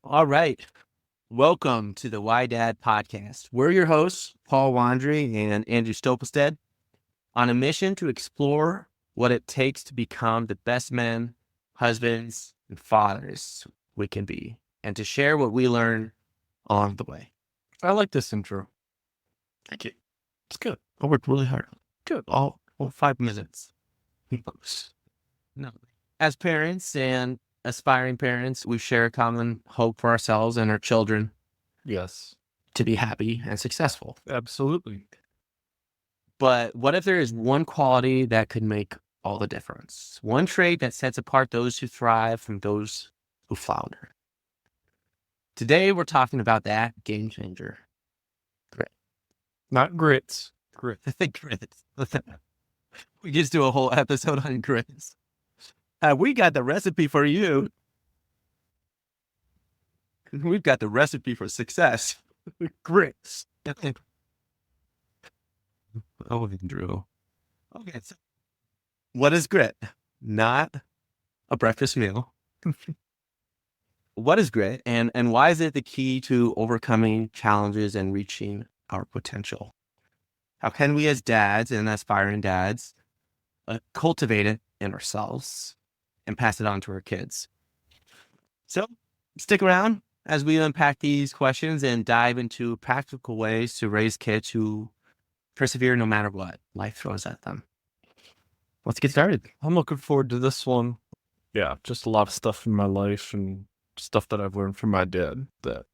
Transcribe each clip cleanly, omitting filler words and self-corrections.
All right. Welcome to the Why Dad podcast. We're your hosts, Paul Wandry and Andrew Stopelstead, on a mission to explore what it takes to become the best men, husbands, and fathers we can be, and to share what we learn along the way. I like this intro. Thank you. It's good. I worked really hard. Good. All 5 minutes. No. As parents and aspiring parents, we share a common hope for ourselves and our children Yes, to be happy and successful. absolutely. But what if there is one quality that could make all the difference? One trait that sets apart those who thrive from those who flounder. Today, we're talking about that game changer. Grit. Not grits. Grit. I think grit. We just do a whole episode on grits. We got the recipe for you. We've got the recipe for success. Grits. Oh, Andrew. Okay, so what is grit? Not a breakfast meal. What is grit, and why is it the key to overcoming challenges and reaching our potential? How can we as dads and aspiring dads cultivate it in ourselves and pass it on to our kids? So stick around as we unpack these questions and dive into practical ways to raise kids who persevere no matter what life throws at them. Let's get started. I'm looking forward to this one. Yeah, just a lot of stuff in my life and stuff that I've learned from my dad that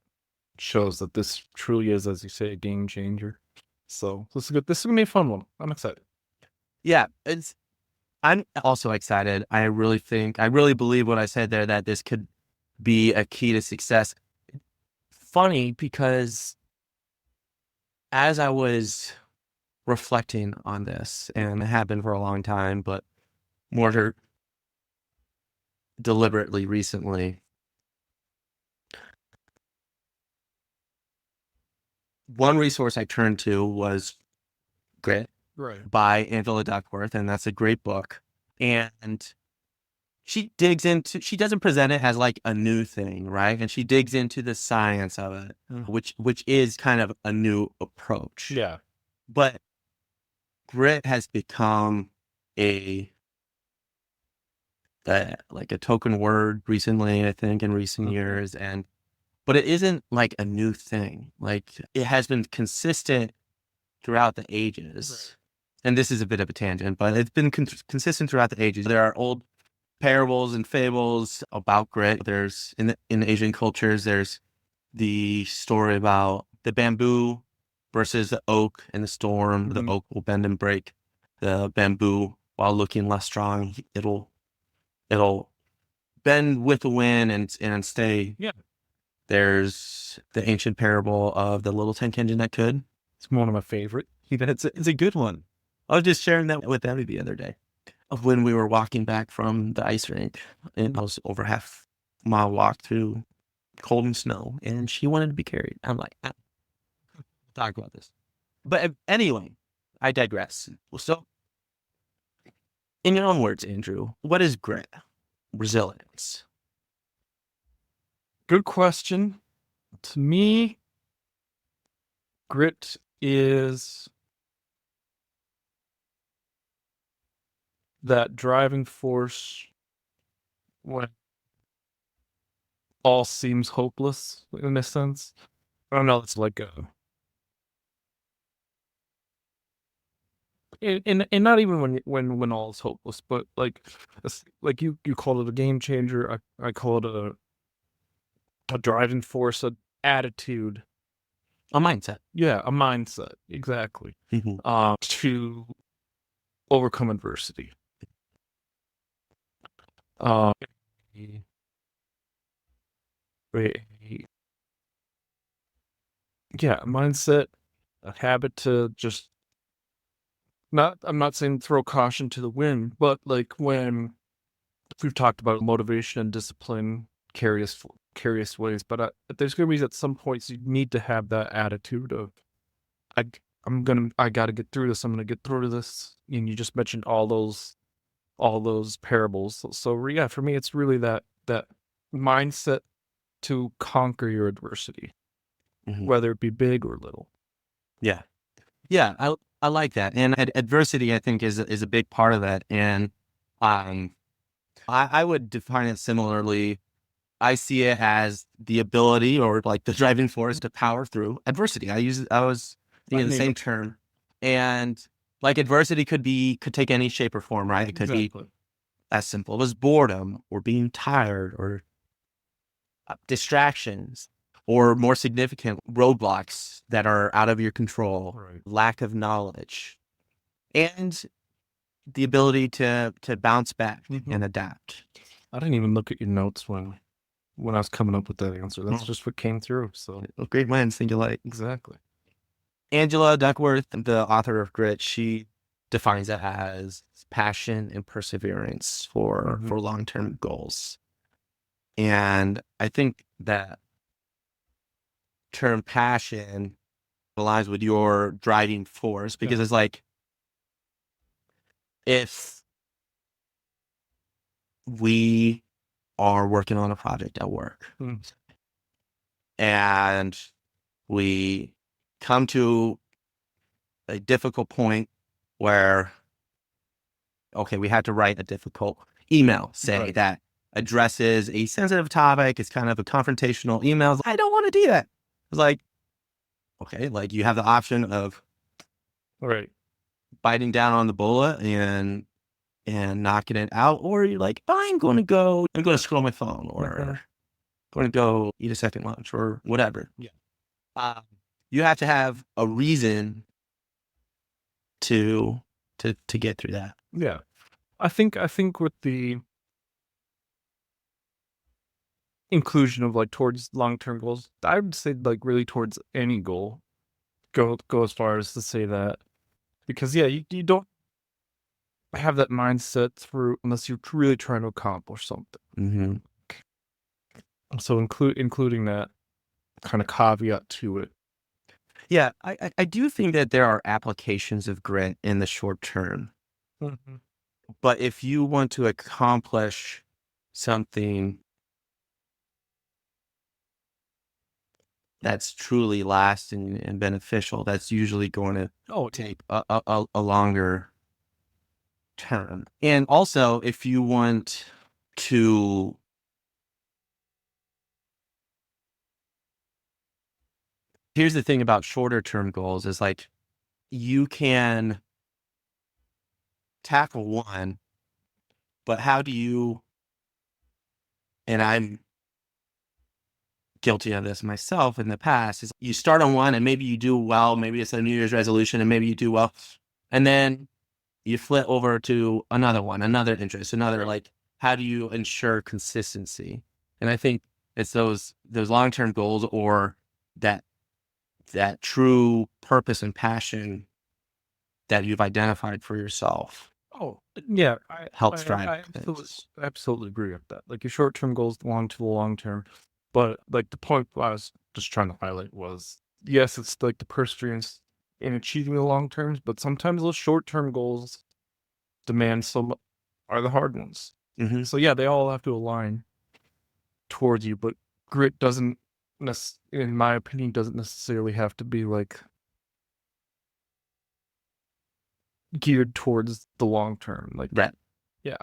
shows that this truly is, as you say, a game changer. So this is good. This is gonna be a fun one. I'm excited. Yeah, I'm also excited. I really believe what I said there, that this could be a key to success. Funny because as I was reflecting on this, and it had been for a long time, but more deliberately recently, one resource I turned to was Grit by Angela Duckworth, and that's a great book. And she doesn't present it as like a new thing, right? And she digs into the science of it, which is kind of a new approach. Yeah. But grit has become a token word recently, I think, in recent years. But it isn't like a new thing. Like, it has been consistent throughout the ages. Right. And this is a bit of a tangent, but it's been consistent throughout the ages. There are old parables and fables about grit. There's in Asian cultures, there's the story about the bamboo versus the oak in the storm. The oak will bend and break. The bamboo, while looking less strong, it'll bend with the wind and stay. Yeah. There's the ancient parable of the little tin engine that could. It's one of my favorite. It's a good one. I was just sharing that with Emmy the other day of when we were walking back from the ice rink, and I was over half mile walk through cold and snow, and she wanted to be carried. I'm like, we'll talk about this. But anyway, I digress. So, in your own words, Andrew, what is grit? Resilience. Good question. To me, grit is that driving force when all seems hopeless, in a sense. I don't know, it's like and not even when all is hopeless, but like you call it a game changer. I call it a driving force, an attitude, A mindset. Yeah, a mindset, exactly. To overcome adversity. Yeah, a mindset, a habit to just I'm not saying throw caution to the wind, but like when we've talked about motivation and discipline, various ways, but there's going to be at some points you need to have that attitude of, I got to get through this. I'm going to get through this. And you just mentioned all those parables. So yeah, for me, it's really that mindset to conquer your adversity, Mhm. whether it be big or little. Yeah. Yeah. I like that. And adversity, I think, is a big part of that. And um, I would define it similarly. I see it as the ability or like the driving force to power through adversity. I was thinking the same term. And like adversity could take any shape or form, right? It could be as simple as boredom or being tired or distractions or more significant roadblocks that are out of your control, Right. lack of knowledge, and the ability to bounce back and adapt. I didn't even look at your notes when I was coming up with that answer. That's just what came through. So Great minds think alike. exactly. Angela Duckworth, the author of Grit, she defines it as passion and perseverance for long-term goals. And I think that term passion aligns with your driving force because it's like if we are working on a project at work and we come to a difficult point where, okay, we had to write a difficult email, say that addresses a sensitive topic. It's kind of a confrontational email. I don't want to do that. It's like, okay, like you have the option of biting down on the bullet and knocking it out, or you're like, I'm going to scroll my phone or going to go eat a second lunch or whatever. Yeah. You have to have a reason to get through that. Yeah. I think with the inclusion of like towards long-term goals, I would say like really towards any goal, go as far as to say that, because yeah, you don't have that mindset through unless you're really trying to accomplish something. So including that kind of caveat to it. Yeah, I do think that there are applications of grit in the short term. But if you want to accomplish something that's truly lasting and beneficial, that's usually going to take a longer term. And also, if you want to here's the thing about shorter term goals is like you can tackle one, but how do you, and I'm guilty of this myself in the past, is you start on one and maybe you do well, maybe it's a New Year's resolution and maybe you do well. And then you flip over to another one, another interest, another, like, how do you ensure consistency? And I think it's those long-term goals or that true purpose and passion that you've identified for yourself. Oh, yeah. Helps drive. I absolutely agree with that. Like your short-term goals belong to the long-term. But like the point I was just trying to highlight was, yes, it's like the perseverance in achieving the long terms, but sometimes those short-term goals demand are the hard ones. So yeah, they all have to align towards you, but grit doesn't, in my opinion, doesn't necessarily have to be like geared towards the long term. Like right. Yeah.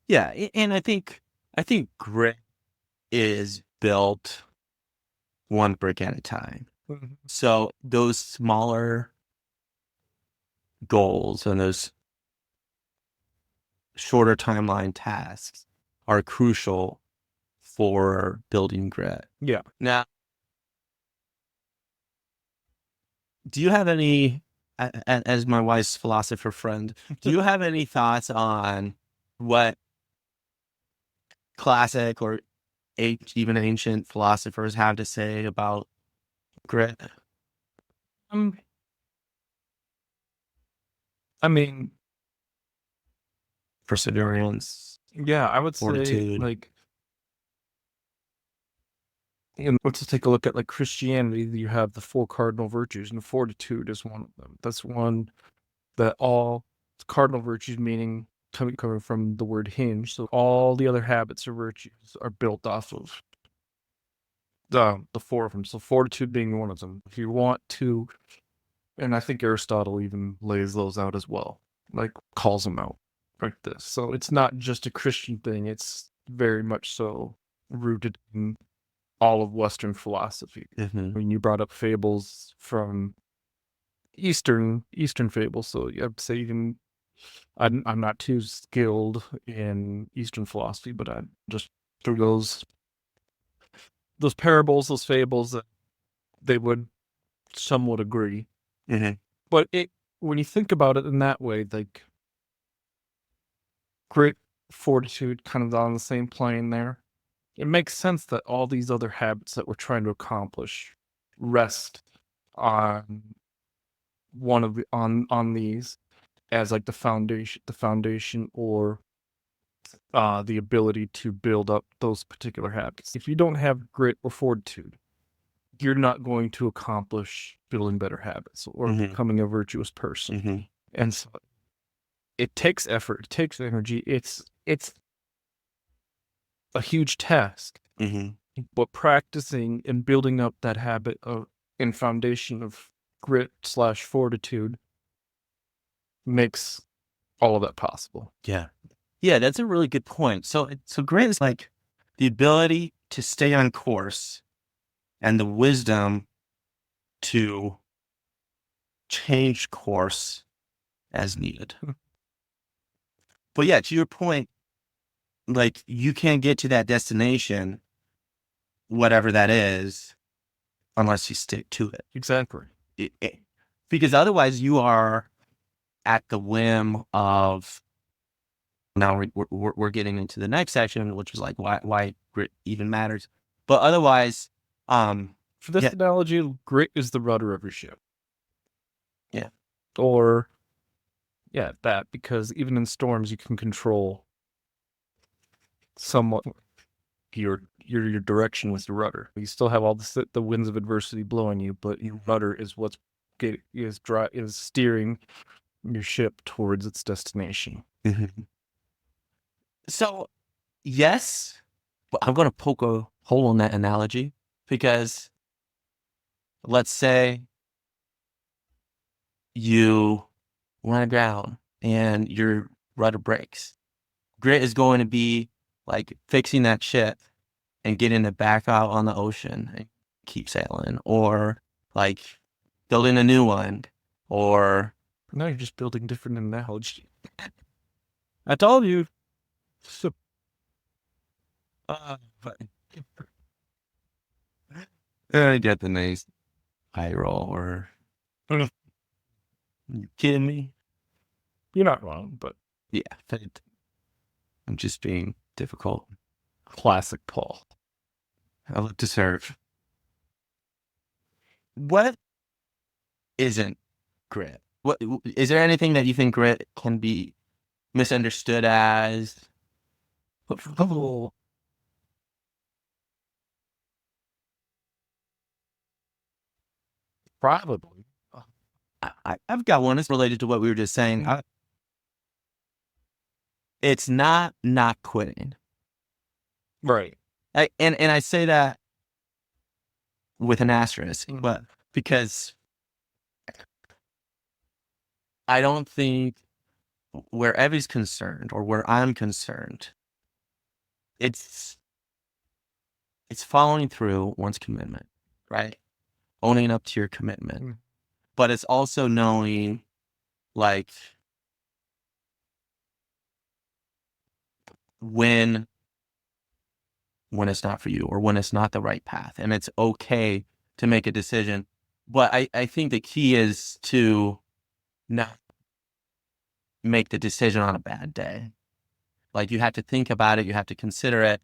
Yeah. And I think grit is built one brick at a time. So those smaller goals and those shorter timeline tasks are crucial for building grit. Yeah. Now, do you have any, as my wife's philosopher friend, do you have any thoughts on what classic or even ancient philosophers have to say about grit? I mean, perseverance. Yeah, I would fortitude. say like, let's just take a look at like Christianity. You have the 4 cardinal virtues, and fortitude is one of them. That's one that all cardinal virtues, meaning coming from the word hinge. So all the other habits or virtues are built off of the four of them. So fortitude being one of them. If you want to, and I think Aristotle even lays those out as well, like calls them out like this. So it's not just a Christian thing. It's very much so rooted in all of Western philosophy. Mm-hmm. When you brought up fables from Eastern fables, so I'd say even I'm not too skilled in Eastern philosophy, but I just through those parables, those fables, that they would somewhat agree. Mm-hmm. But it when you think about it in that way, like grit, fortitude, kind of on the same plane there. It makes sense that all these other habits that we're trying to accomplish rest on one of the on these as like the foundation or the ability to build up those particular habits. If you don't have grit or fortitude, you're not going to accomplish building better habits or Mm-hmm. becoming a virtuous person. Mm-hmm. And so it takes effort, it takes energy. It's a huge task. Mm-hmm. But practicing and building up that habit of and foundation of grit/fortitude makes all of that possible. Yeah. Yeah, that's a really good point. So grit is like the ability to stay on course and the wisdom to change course as needed. But yeah, to your point, like you can't get to that destination, whatever that is, unless you stick to it. Exactly. Because otherwise you are at the whim of, now we're getting into the next section, which is like why grit even matters. But otherwise, For this yeah, analogy, grit is the rudder of your ship. yeah, Or that because even in storms you can control somewhat your direction with your rudder. You still have all the winds of adversity blowing you, but your rudder is what's is steering your ship towards its destination. Mhm. So yes, but I'm going to poke a hole in that analogy because let's say you run aground and your rudder breaks. Grit is going to be like fixing that ship and getting it back out on the ocean and keep sailing, or like building a new one, or Now you're just building different analogy. I told you. So, but I get the nice eye roll. Or Mm. you kidding me? you're not wrong, but Yeah, I'm just being difficult. classic Paul. I love to serve. What isn't grit? What is there anything that you think grit can be misunderstood as? Oh, probably. I've got one that's related to what we were just saying. Mm. It's not quitting. Right. And I say that with an asterisk, Mm. but because I don't think where Evie's concerned or where I'm concerned, it's following through one's commitment, right? Owning up to your commitment. Mm. But it's also knowing like when it's not for you or when it's not the right path. And it's okay to make a decision. But I think the key is to not make the decision on a bad day. Like you have to think about it, you have to consider it.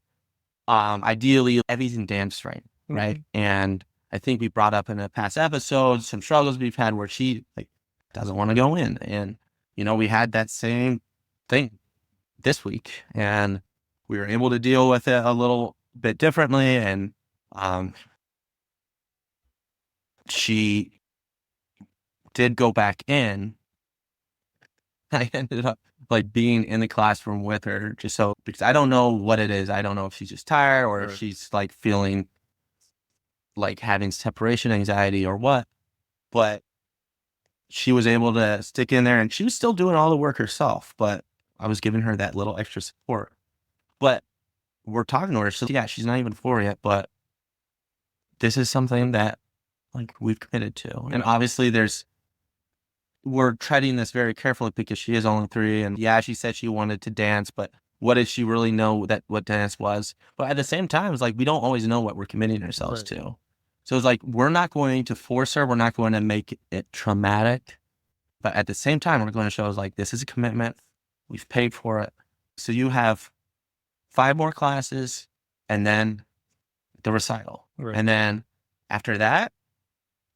Ideally, Evie's in dance strength, right? Mhm. And I think we brought up in a past episode some struggles we've had where she like doesn't want to go in. And we had that same thing this week, and we were able to deal with it a little bit differently. And she did go back in. I ended up like being in the classroom with her because I don't know what it is. I don't know if she's just tired or if Right. she's like feeling like having separation anxiety or what, but she was able to stick in there and she was still doing all the work herself, but I was giving her that little extra support. But we're talking to her. So yeah, she's not even 4 yet, but this is something that like we've committed to. And obviously we're treading this very carefully because she is only 3. And yeah, she said she wanted to dance, but what did she really know what dance was? But at the same time, it's like, we don't always know what we're committing ourselves to. So it's like, we're not going to force her. We're not going to make it traumatic. But at the same time, we're going to show us like, this is a commitment. We've paid for it. So you have 5 more classes and then the recital. Right. And then after that,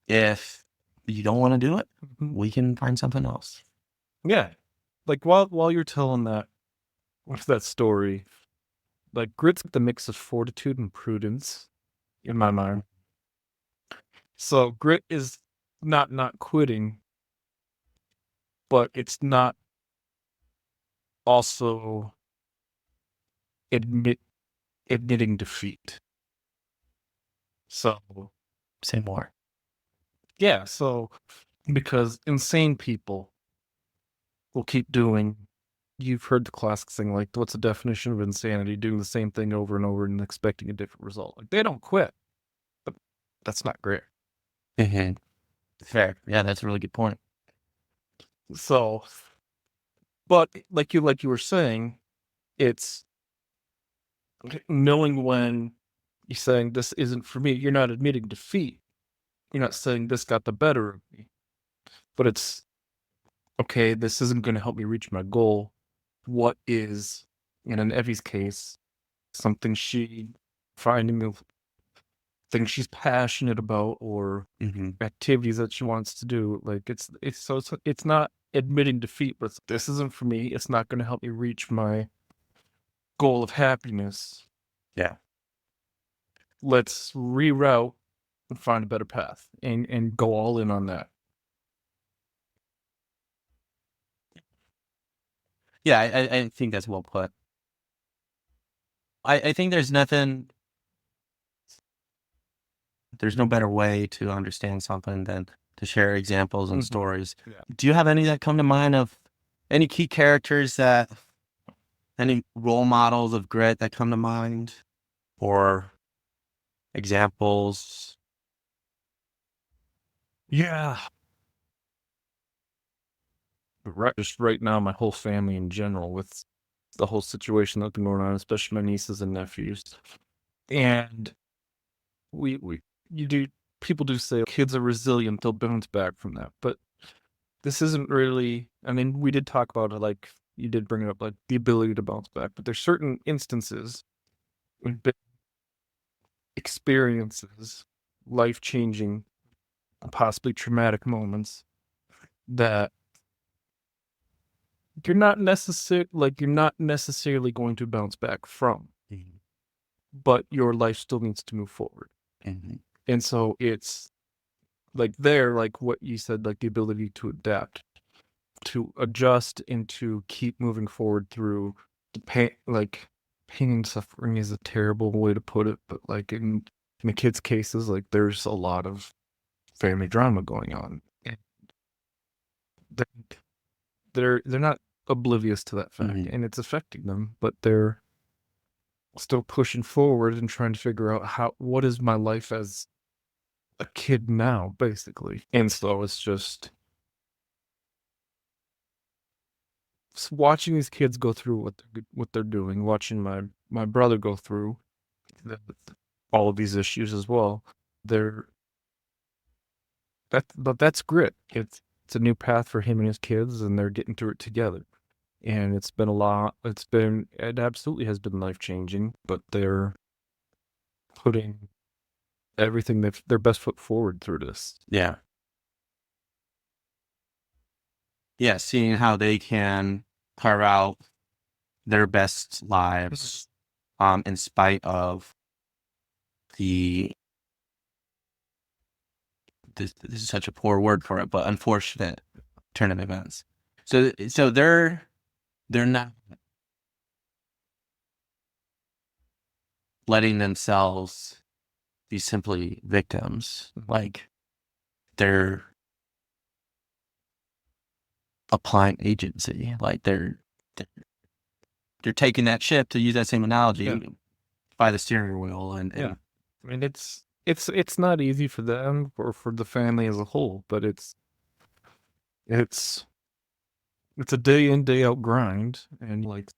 if you don't want to do it, we can find something else. Yeah. Like while you're telling that story, like grit's the mix of fortitude and prudence in my mind. So grit is not quitting, but it's not also admitting defeat. So Say more. yeah, so because insane people will keep doing. You've heard the classic thing, like, what's the definition of insanity? Doing the same thing over and over and expecting a different result. Like, they don't quit, but that's not grit. Fair. Yeah, that's a really good point. So, but like you were saying, it's knowing when you're saying this isn't for me. You're not admitting defeat. You're not saying this got the better of me, but it's okay. This isn't going to help me reach my goal. What is, in Evie's case, something she finding things she's passionate about or activities that she wants to do. Like it's not admitting defeat, but this isn't for me. It's not going to help me reach my goal of happiness. Yeah. Let's reroute and find a better path and go all in on that. Yeah, I think that's well put. I think there's no better way to understand something than to share examples and stories. Yeah. Do you have any that come to mind of any key characters any role models of grit that come to mind or examples? Yeah. Just right now, my whole family in general, with the whole situation that's been going on, especially my nieces and nephews. And people do say kids are resilient, they'll bounce back from that. But this isn't really, I mean, we did talk about it, like you did bring it up, like the ability to bounce back, but there's certain instances, experiences, life-changing, possibly traumatic moments that you're not necessarily going to bounce back from, but your life still needs to move forward. And so it's like what you said, like the ability to adapt, to adjust, and to keep moving forward through the pain. Like, pain and suffering is a terrible way to put it, but like in the kids' cases, like there's a lot of family drama going on. And they're not oblivious to that fact, and it's affecting them, but they're still pushing forward and trying to figure out what is my life as a kid now, basically. And so it's just watching these kids go through what they're doing, watching my brother go through all of these issues as well. But that's grit. It's a new path for him and his kids, and they're getting through it together. And it's been a lot. It absolutely has been life-changing, but they're putting everything their best foot forward through this. Yeah. Yeah, seeing how they can carve out their best lives in spite of this is such a poor word for it, but unfortunate turn of events. So they're not letting themselves be simply victims. Mhm. Like they're applying agency. Like they're taking that ship, to use that same analogy, Yeah. by the steering wheel and Yeah. I mean, it's not easy for them or for the family as a whole, but it's a day in, day out grind, and like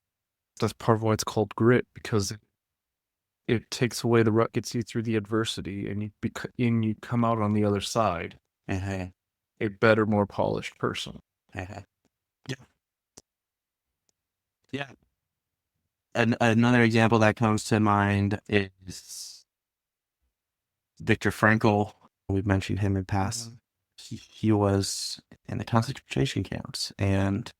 that's part of why it's called grit, because it takes away the rut, gets you through the adversity, and you come out on the other side uh, a better, more polished person. yeah. Yeah. Another example that comes to mind is Viktor Frankl. We've mentioned him in past. He was in the concentration camps and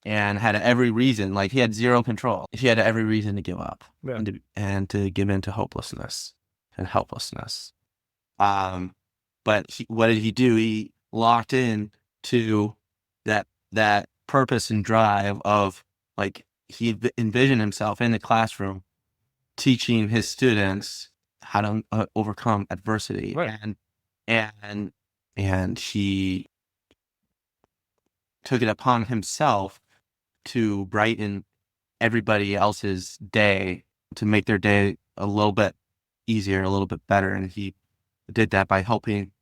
had every reason, like he had zero control. He had every reason to give up Yeah. and to give in to hopelessness and helplessness. But what did he do? He locked in to that purpose and drive of, like, he envisioned himself in the classroom teaching his students how to overcome adversity, Right. and he took it upon himself to brighten everybody else's day, to make their day a little bit easier, a little bit better. And he did that by helping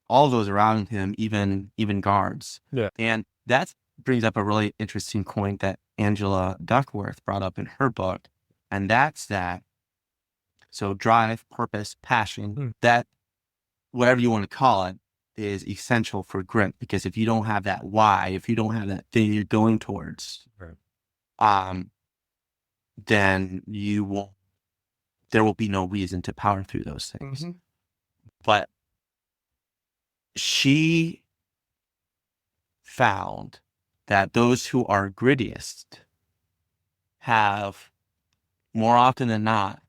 all those around him, even guards. Yeah. And that brings up a really interesting point that Angela Duckworth brought up in her book. And that's that. So drive, purpose, passion, that, whatever you want to call it, is essential for grit. Because if you don't have that why, if you don't have that thing you're going towards, Right. then there will be no reason to power through those things. But she found that those who are grittiest have, more often than not,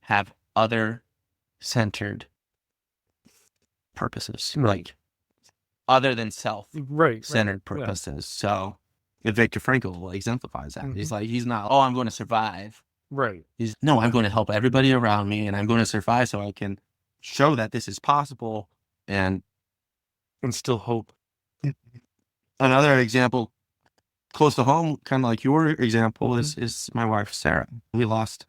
have other centered purposes, like other than self centered purposes. So Viktor Frankl exemplifies that. He's like, he's not, I'm going to survive. Right. No, I'm going to help everybody around me, and I'm going to survive so I can show that this is possible and still hope. Another example close to home, kind of like your example, is my wife, Sarah. We lost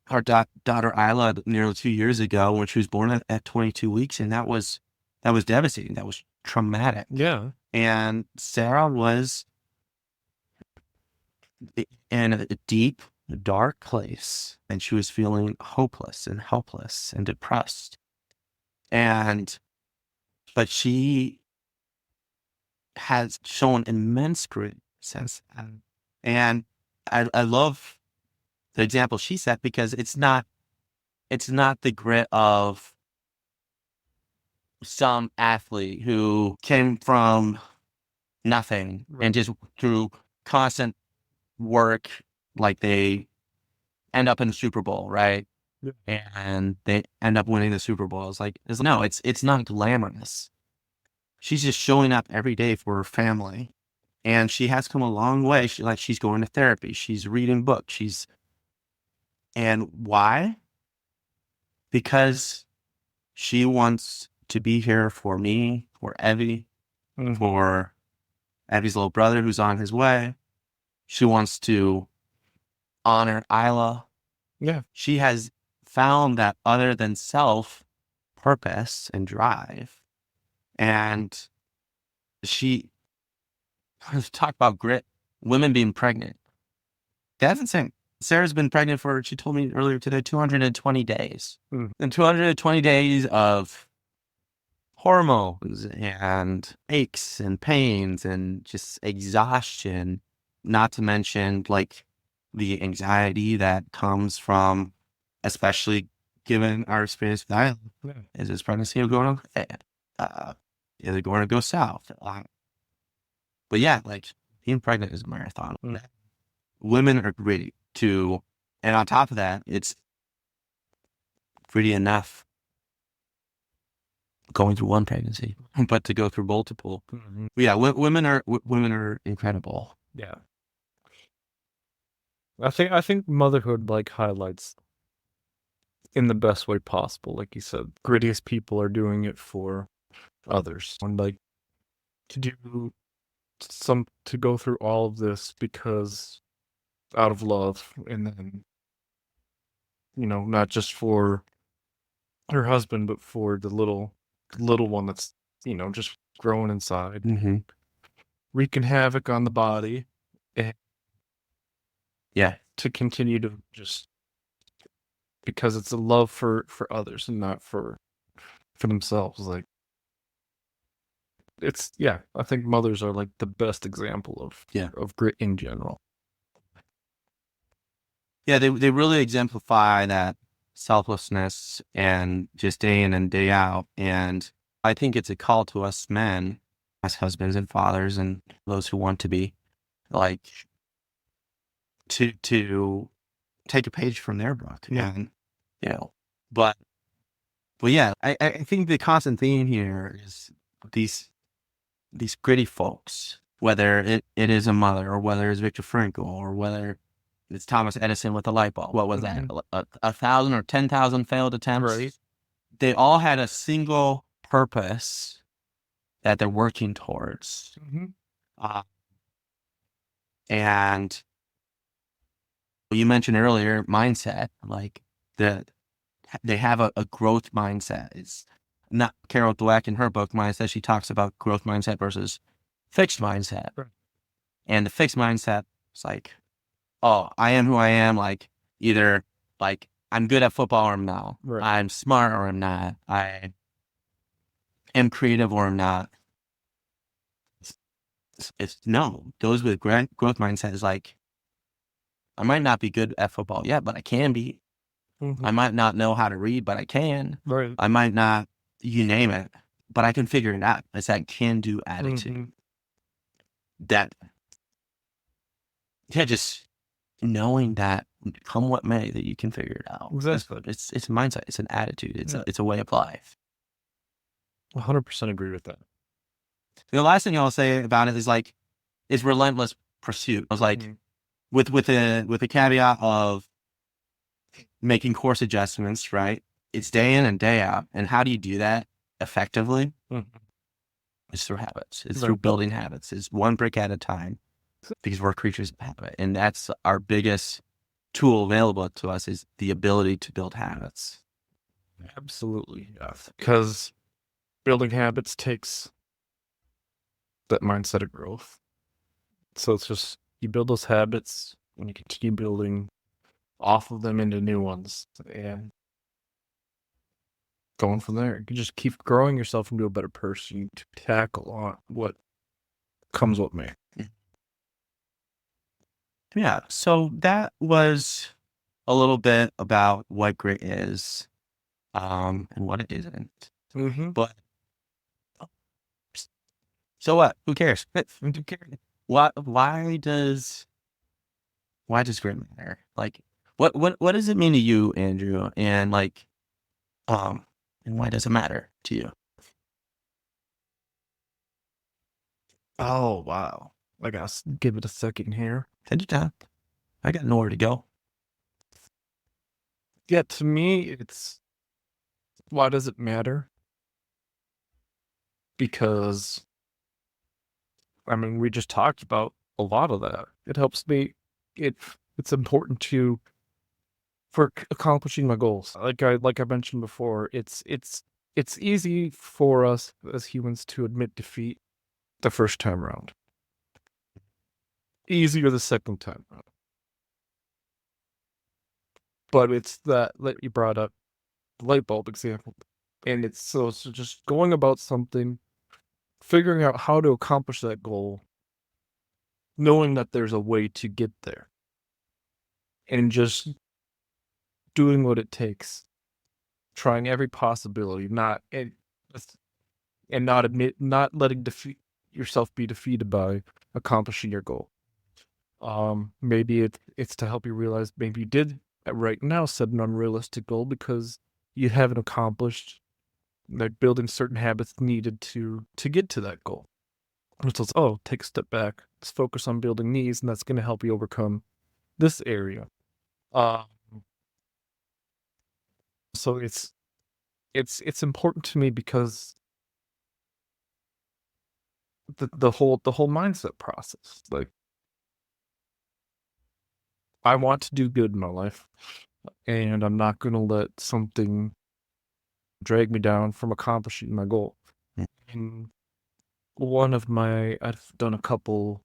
our daughter, Isla, nearly 2 years ago when she was born at 22 weeks. And that was devastating. That was traumatic. Yeah. And Sarah was in a deep, dark place, and she was feeling hopeless and helpless and depressed. But she has shown immense grit since then. And I love the example she set, because it's not the grit of some athlete who came from nothing and just through constant work, like they end up in the Super Bowl, right? Yeah. And they end up winning the Super Bowl. It's not glamorous. She's just showing up every day for her family, and she has come a long way. She's going to therapy. She's reading books. And why? Because she wants to be here for me, for Evie, for Evie's little brother who's on his way. She wants to honor Isla. Yeah. She has found that other than self purpose and drive. And she talk about grit, women being pregnant. That's insane. Sarah's been pregnant for, she told me earlier today, 220 days. And 220 days of hormones and aches and pains and just exhaustion, not to mention like the anxiety that comes from, especially given our experience with Isla, is this pregnancy going to, is it going to go south? But yeah, like being pregnant is a marathon. Women are gritty too. And on top of that, it's gritty enough going through one pregnancy, but to go through multiple. Yeah, women are incredible. Yeah. I think motherhood like highlights in the best way possible. Like you said, grittiest people are doing it for others. And like to go through all of this because out of love, and then, not just for her husband, but for the little one that's, just growing inside, Mm-hmm. wreaking havoc on the body, and Yeah. to continue to just because it's a love for others and not for themselves. Like I think mothers are like the best example of grit in general. Yeah, they really exemplify that selflessness and just day in and day out. And I think it's a call to us men as husbands and fathers and those who want to be, like, to take a page from their book. Yeah. And, but yeah, I think the constant theme here is these gritty folks, whether it is a mother or whether it's Viktor Frankl or whether it's Thomas Edison with the light bulb. What was that? Mhm. 1,000 or 10,000 failed attempts? Right. They all had a single purpose that they're working towards. Mhm. Uh, and you mentioned earlier mindset, like they have a growth mindset. It's not Carol Dweck in her book Mindset. She talks about growth mindset versus fixed mindset. Right. And the fixed mindset is like, oh, I am who I am. Like either like I'm good at football or I'm not. Right. I'm smart or I'm not. I am creative or I'm not. It's no. Those with growth mindset is like, I might not be good at football yet, but I can be. Mhm. I might not know how to read, but I can. Right. I might not, you name it, but I can figure it out. It's that can-do attitude. Mhm. That, just knowing that come what may, that you can figure it out. Exactly. It's a mindset. It's an attitude. Yeah. It's a way of life. 100% agree with that. The last thing I'll say about it is like, it's relentless pursuit. I was like, Mhm. with a caveat of making course adjustments, right? It's day in and day out. And how do you do that effectively? Mhm. It's through habits. It's Right. through building habits. It's one brick at a time because we're creatures of habit. And that's our biggest tool available to us, is the ability to build habits. Absolutely, yes. Because building habits takes that mindset of growth. So it's just you build those habits and you continue building off of them into new ones and going from there. You just keep growing yourself into a better person to tackle on what comes with me. Yeah. So that was a little bit about what grit is, and what it isn't. Mm-hmm. But so what? Who cares? Who cares? Why does grit matter? Like, what does it mean to you, Andrew? And like, and why does it matter to you? Oh, wow. I gotta give it a second here. Take your time. I got nowhere to go. Yeah, to me, it's why does it matter? Because, I mean, we just talked about a lot of that. It helps me. It's important for accomplishing my goals. Like I mentioned before, it's easy for us as humans to admit defeat the first time around. Easier the second time around. But it's that you brought up the light bulb example. And it's just going about something, figuring out how to accomplish that goal, knowing that there's a way to get there, and just doing what it takes, trying every possibility, not letting yourself be defeated by accomplishing your goal. Maybe it's to help you realize maybe you did right now set an unrealistic goal because you haven't accomplished like building certain habits needed to get to that goal. So it's, take a step back. Let's focus on building these, and that's going to help you overcome this area. Uh, So it's important to me because the whole mindset process. Like, I want to do good in my life, and I'm not gonna let something drag me down from accomplishing my goal. And I've done a couple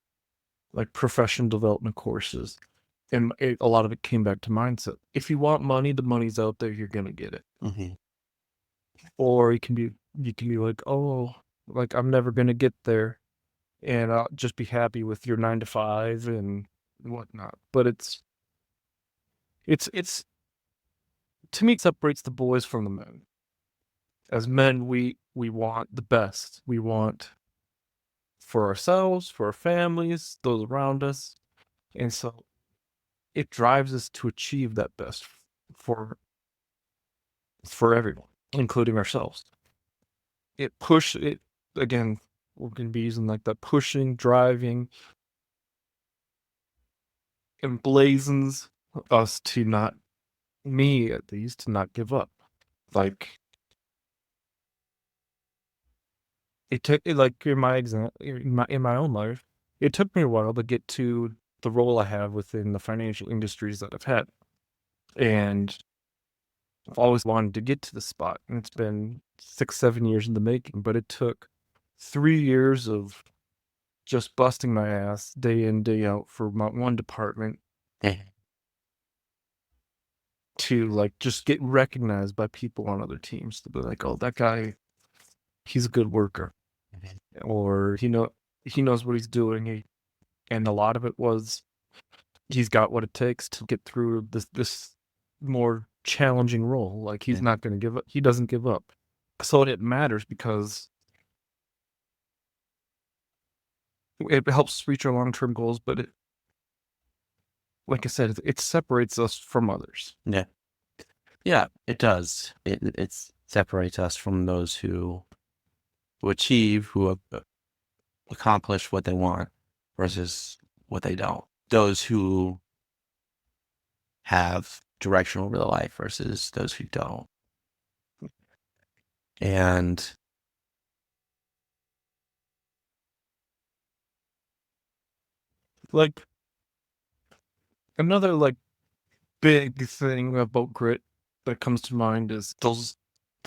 like professional development courses, and a lot of it came back to mindset. If you want money, the money's out there. You're gonna get it. Mm-hmm. Or you can be like, oh, like I'm never gonna get there, and I'll just be happy with your 9 to 5 and whatnot. But it's to me, it separates the boys from the men. As men, we want the best. We want for ourselves, for our families, those around us, and so it drives us to achieve that best for for everyone, including ourselves. It again. We're gonna be using like that pushing, driving, emblazons us to not, me at least, to not give up. Like, it took it like in my example, in my own life, it took me a while to get to the role I have within the financial industries that I've had, and I've always wanted to get to the spot, and it's been 6, 7 years in the making. But it took 3 years of just busting my ass day in, day out for my one department to like just get recognized by people on other teams to be like, oh, that guy, he's a good worker, or he knows what he's doing. And a lot of it was he's got what it takes to get through this more challenging role. Like, he's Yeah. not going to give up. He doesn't give up. So it matters because it helps reach our long-term goals, but it, like I said, it separates us from others. Yeah. Yeah, it does. It separates us from those who achieve, who accomplish what they want versus what they don't. Those who have direction over their life versus those who don't. And Like, another like big thing about grit that comes to mind is those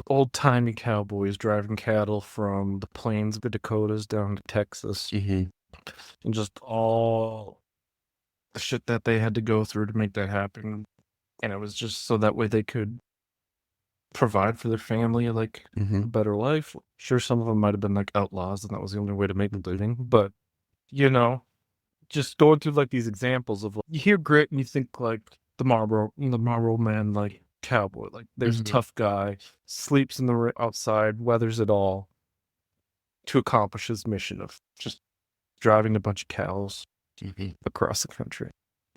old-timey cowboys driving cattle from the plains of the Dakotas down to Texas, mhm, and just all the shit that they had to go through to make that happen. And it was just so that way they could provide for their family like a mhm, better life. Sure, some of them might have been like outlaws, and that was the only way to make a living. But you know, just going through like these examples of like, you hear grit and you think like the Marlboro man, like cowboy, like there's a mhm, tough guy, sleeps in the outside, weathers it all to accomplish his mission of just driving a bunch of cows mhm. across the country.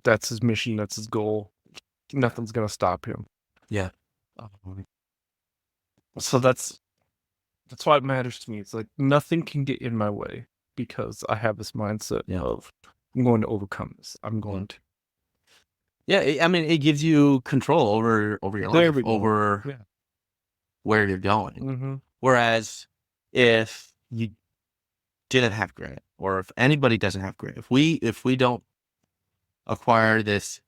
That's his mission. That's his goal. Nothing's gonna stop him. Yeah. So that's why it matters to me. It's like nothing can get in my way because I have this mindset Yeah. of I'm going to overcome this. I'm going to. Yeah, I mean, it gives you control over your There life, we go. over Yeah. where you're going. Mm-hmm. Whereas if you didn't have grit, or if anybody doesn't have grit, if we don't acquire this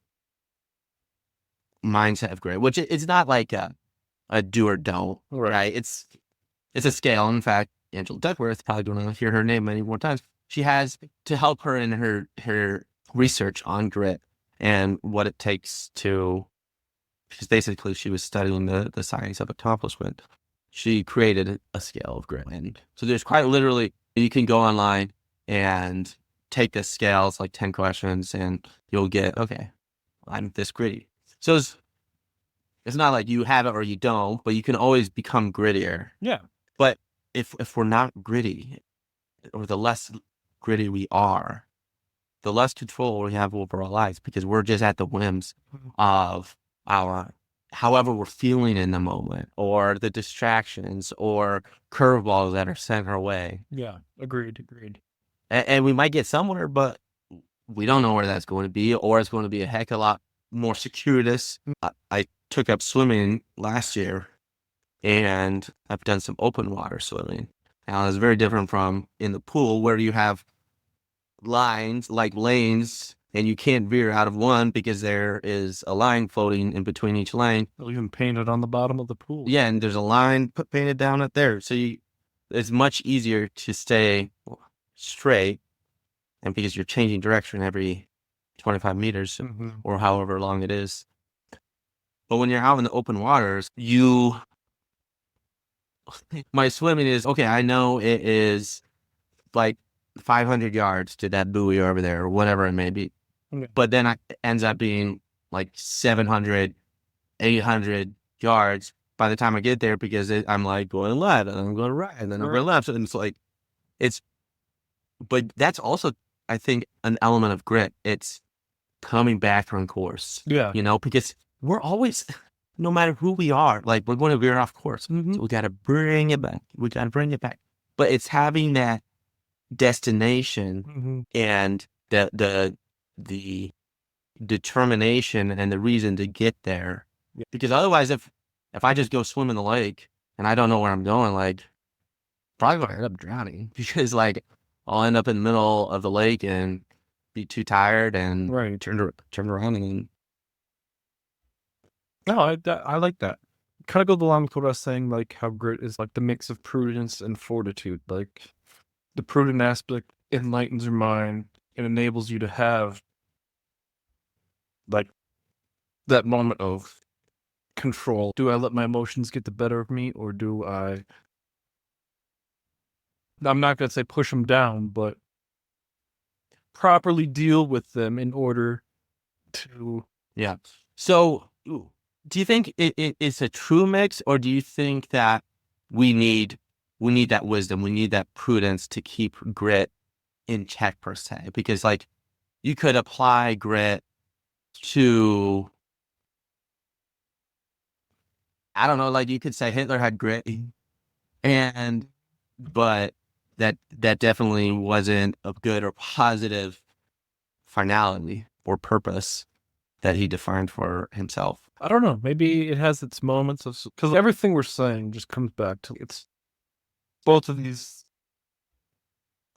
mindset of grit, which it's not like a do or don't, right? It's a scale. In fact, Angela Duckworth, probably going to hear her name many more times. She has, to help her in her research on grit and what it takes to, because basically she was studying the science of accomplishment. She created a scale of grit. And so there's quite literally, you can go online and take this scale. It's like 10 questions and you'll get, okay, I'm this gritty. So it's not like you have it or you don't, but you can always become grittier. Yeah. But if we're not gritty, or the less gritty we are, the less control we have over our lives, because we're just at the whims of our, however we're feeling in the moment, or the distractions or curveballs that are sent our way. Yeah. Agreed. And we might get somewhere, but we don't know where that's going to be, or it's going to be a heck of a lot more circuitous. I took up swimming last year, and I've done some open water swimming. Now it's very different from in the pool where you have lines like lanes, and you can't veer out of one because there is a line floating in between each lane. They'll even paint it on the bottom of the pool. Yeah, and there's a line painted down up there, so it's much easier to stay straight, and because you're changing direction every 25 meters or however long it is. But when you're out in the open waters, my swimming is, okay, I know it is like 500 yards to that buoy over there or whatever it may be. Okay. But then it ends up being like 700, 800 yards by the time I get there because I'm like going left and I'm going right and then I'm going left. And it's like, but that's also, I think, an element of grit. It's coming back on course. Yeah. Because we're always, no matter who we are, like we're going to veer off course. So we got to bring it back. But it's having that destination and the determination and the reason to get there. Yeah. Because otherwise, if I just go swim in the lake and I don't know where I'm going, like probably gonna end up drowning because like I'll end up in the middle of the lake and be too tired and turn around and. No, I like that. Kind of goes along with what I was saying, like how grit is like the mix of prudence and fortitude. Like the prudent aspect enlightens your mind and enables you to have like that moment of control. Do I let my emotions get the better of me, or do I'm not going to say push them down, but properly deal with them in order to... Yeah. So do you think it's a true mix, or do you think that we need that wisdom, we need that prudence to keep grit in check per se? Because like you could apply grit to, I don't know, like you could say Hitler had grit, but that definitely wasn't a good or positive finality or purpose that he defined for himself. I don't know. Maybe it has its moments of, because everything we're saying just comes back to it's both of these.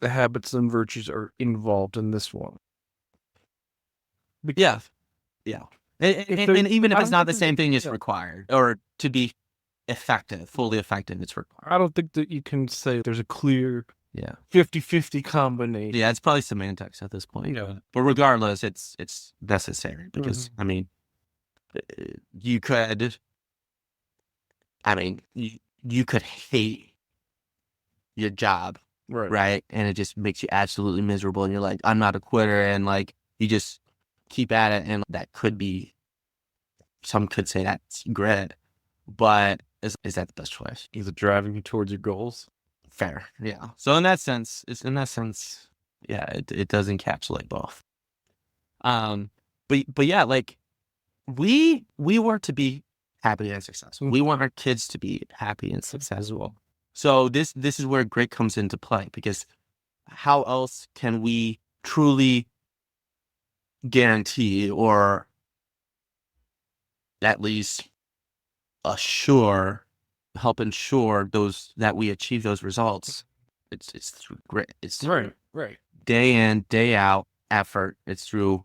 The habits and virtues are involved in this one. Yeah. And even if it's not the same thing, it's required, or to be effective, fully effective, it's required. I don't think that you can say there's a clear 50-50 combination. Yeah, it's probably semantics at this point. Yeah. But regardless, it's necessary because, I mean, you could hate your job, right? And it just makes you absolutely miserable. And you're like, I'm not a quitter. And like, you just keep at it. And that could be, some could say that's grit, but is that the best choice? Is it driving you towards your goals? Fair. Yeah. So in that sense, yeah, it does encapsulate both. But yeah, like we want to be happy and successful. We want our kids to be happy and successful. So this is where grit comes into play, because how else can we truly guarantee or at least help ensure that we achieve those results? It's through grit. It's through day in, day out effort. It's through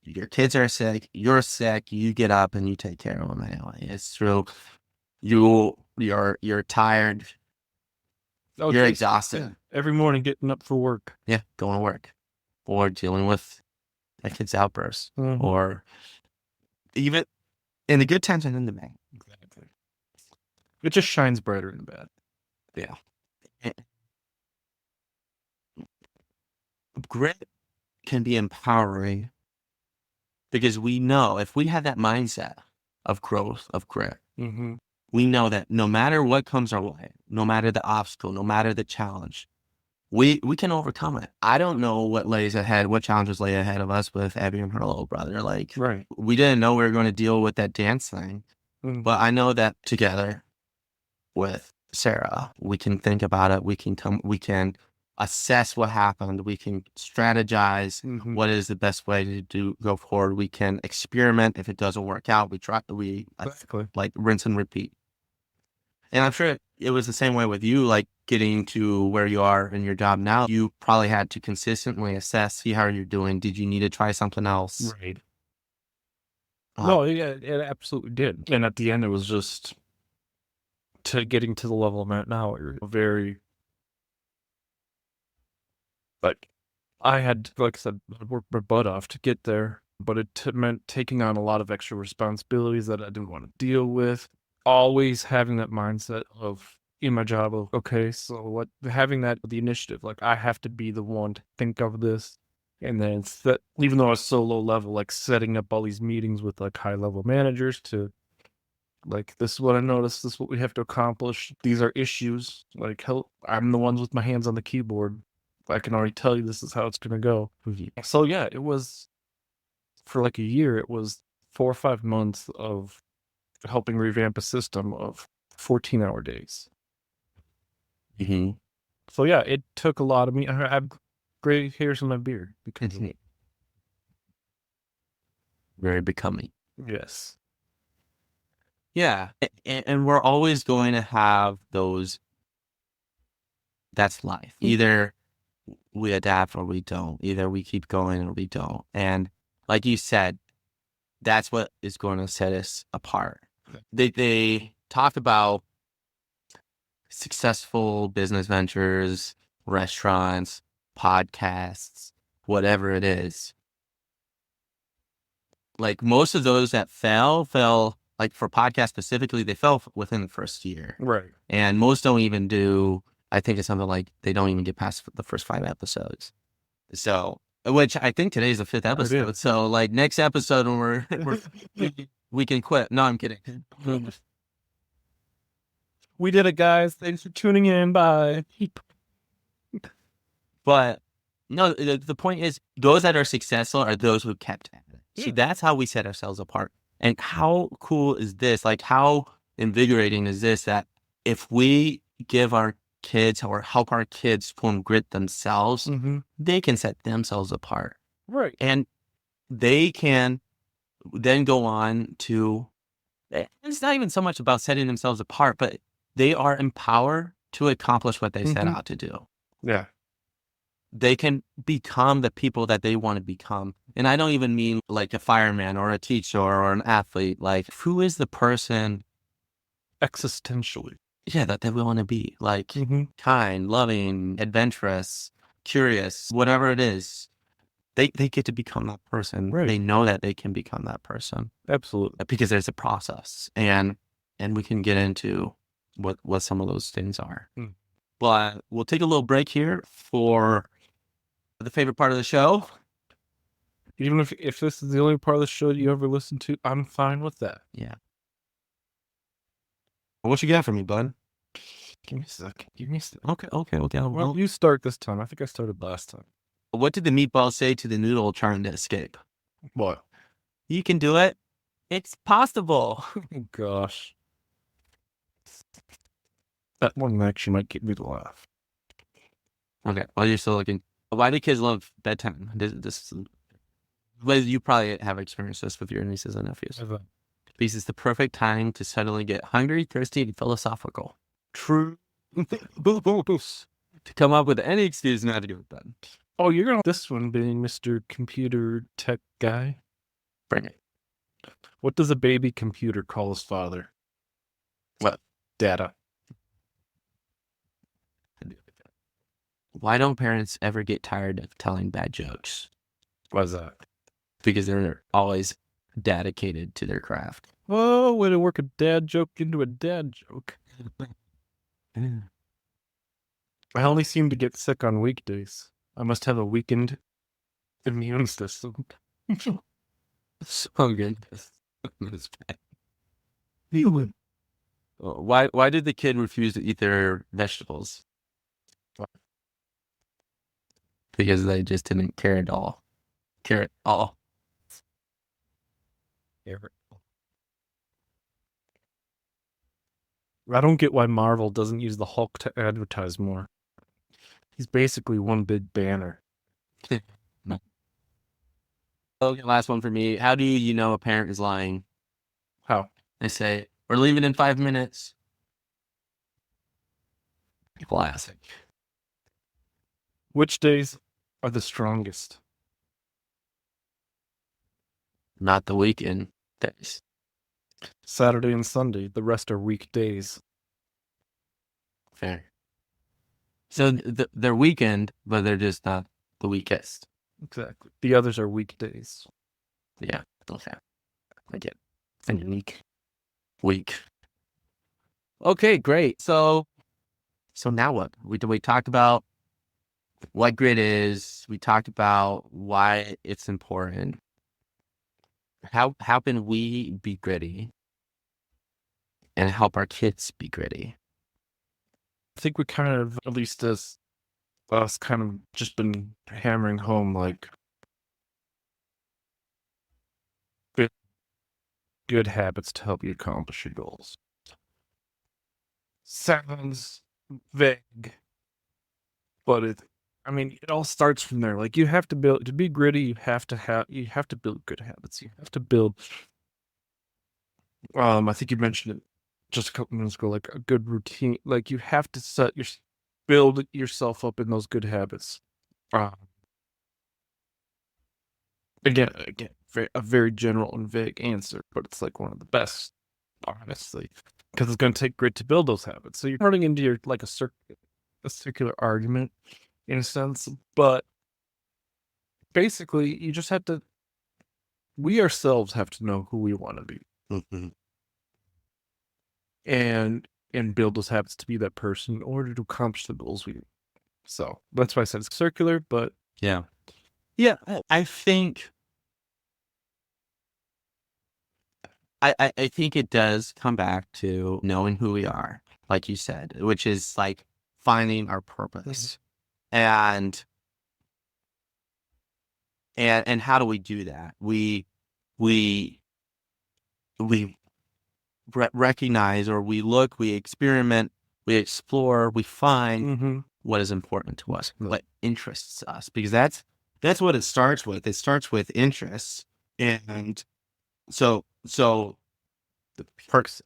your kids are sick, you're sick, you get up and you take care of them anyway. It's through you're tired, you're exhausted. Yeah. Every morning getting up for work. Yeah, going to work. Or dealing with a kid's outburst. Or even in the good times and in the bad. Exactly. It just shines brighter in the bad. Yeah. Grit can be empowering because we know if we have that mindset of growth, of grit, we know that no matter what comes our way, no matter the obstacle, no matter the challenge, we can overcome it. I don't know what challenges lay ahead of us with Abby and her little brother. Like, we didn't know we were going to deal with that dance thing, but I know that together with Sarah, we can think about it. We can assess what happened. We can strategize Mhm. what is the best way to go forward. We can experiment. If it doesn't work out, we Exactly. like rinse and repeat. And I'm sure it was the same way with you, like getting to where you are in your job now. You probably had to consistently assess, see how you're doing. Did you need to try something else? Right. Uh, No, yeah, it absolutely did. And at the end, it was just to getting to the level I'm at now. You're very, like, I had, like I said, worked my butt off to get there, but it meant taking on a lot of extra responsibilities that I didn't want to deal with. Always having that mindset of in my job of, okay, so what, having that, the initiative, like I have to be the one to think of this. And then set, even though I was so low level, like setting up all these meetings with like high level managers to like, this is what I noticed, this is what we have to accomplish. These are issues. Like, hell, I'm the ones with my hands on the keyboard. I can already tell you this is how it's gonna go. So yeah, it was for like a year, it was 4 or 5 months of helping revamp a system of 14-hour days. mhm. So yeah, it took a lot of me. I have gray hairs in my beard because of it. Very becoming. Yes. Yeah. And we're always going to have those. That's life. Either we adapt or we don't. Either we keep going or we don't. And like you said, that's what is going to set us apart. They talked about successful business ventures, restaurants, podcasts, whatever it is. Like most of those that fell like for podcasts specifically, they fell within the first year. Right. And most don't even do, I think it's something like they don't even get past the first 5 episodes. So, which I think today's the 5th episode. So like next episode when we can quit. No, I'm kidding. We did it, guys. Thanks for tuning in. Bye. But no, the point is those that are successful are those who kept at it. So Yeah. that's how we set ourselves apart. And how cool is this? Like how invigorating is this that if we give our kids or help our kids form grit themselves, Mm-hmm. they can set themselves apart. Right. And they can then go on to, it's not even so much about setting themselves apart, but they are empowered to accomplish what they set Mhm. out to do. Yeah. They can become the people that they want to become. And I don't even mean like a fireman or a teacher or an athlete. Like, who is the person, Existentially. that we want to be? Like, Mm-hmm. kind, loving, adventurous, curious, whatever it is. They get to become that person. Right. They know that they can become that person Absolutely. because there's a process, and we can get into what some of those things are. Mm. But we'll take a little break here for the favorite part of the show. Even if this is the only part of the show you ever listen to, I'm fine with that. Yeah. What you got for me, bud? Give me a second. Give me a second. Okay. Well, you start this time. I think I started last time. What did the meatball say to the noodle trying to escape? What? You can do it. It's possible. Oh, gosh. That one actually might get me to laugh. Okay. While you're still looking, why do kids love bedtime? Well, you probably have experienced this with your nieces and nephews. Because it's the perfect time to suddenly get hungry, thirsty, and philosophical. True. To come up with any excuse not to do it then. Oh, you're on this one being Mr. Computer Tech Guy. Bring it. What does a baby computer call his father? What? Data. Why don't parents ever get tired of telling bad jokes? Why's that? Because they're always dedicated to their craft. Oh, way to work a dad joke into a dad joke. I only seem to get sick on weekdays. I must have a weakened immune system. So good. It's bad. Why did the kid refuse to eat their vegetables? Because they just didn't care at all. Care at all. I don't get why Marvel doesn't use the Hulk to advertise more. He's basically one big banner. Okay, last one for me. How do you know a parent is lying? How? They say, we're leaving in 5 minutes. Classic. Which days are the strongest? Not the weekend days. Saturday and Sunday. The rest are weekdays. Fair. So they're weekend, but they're just not the weakest. Exactly. The others are weekdays. Yeah. Okay. I get it. And unique. Week. Okay, great. So now what? We talked about what grit is. We talked about why it's important. How can we be gritty and help our kids be gritty? I think we kind of, at least as us, kind of just been hammering home like good habits to help you accomplish your goals. Sounds vague, but it all starts from there. Like, you have to build, to be gritty, you have to build good habits. You have to build, I think you mentioned it just a couple minutes ago, like a good routine. Like, you have to build yourself up in those good habits. Again, a very general and vague answer, but it's like one of the best, honestly, because it's going to take grit to build those habits. So you're turning into your like a circular argument in a sense, but basically you just have to. We ourselves have to know who we want to be, Mm-hmm. and build those habits to be that person in order to accomplish the goals we. So that's why I said it's circular, but Yeah. I think. I think it does come back to knowing who we are, like you said, which is like finding our purpose. And how do we do that? We recognize, or we look, we experiment, we explore, we find what is important to us, what interests us, because that's what it starts with. It starts with interests. And so the perks,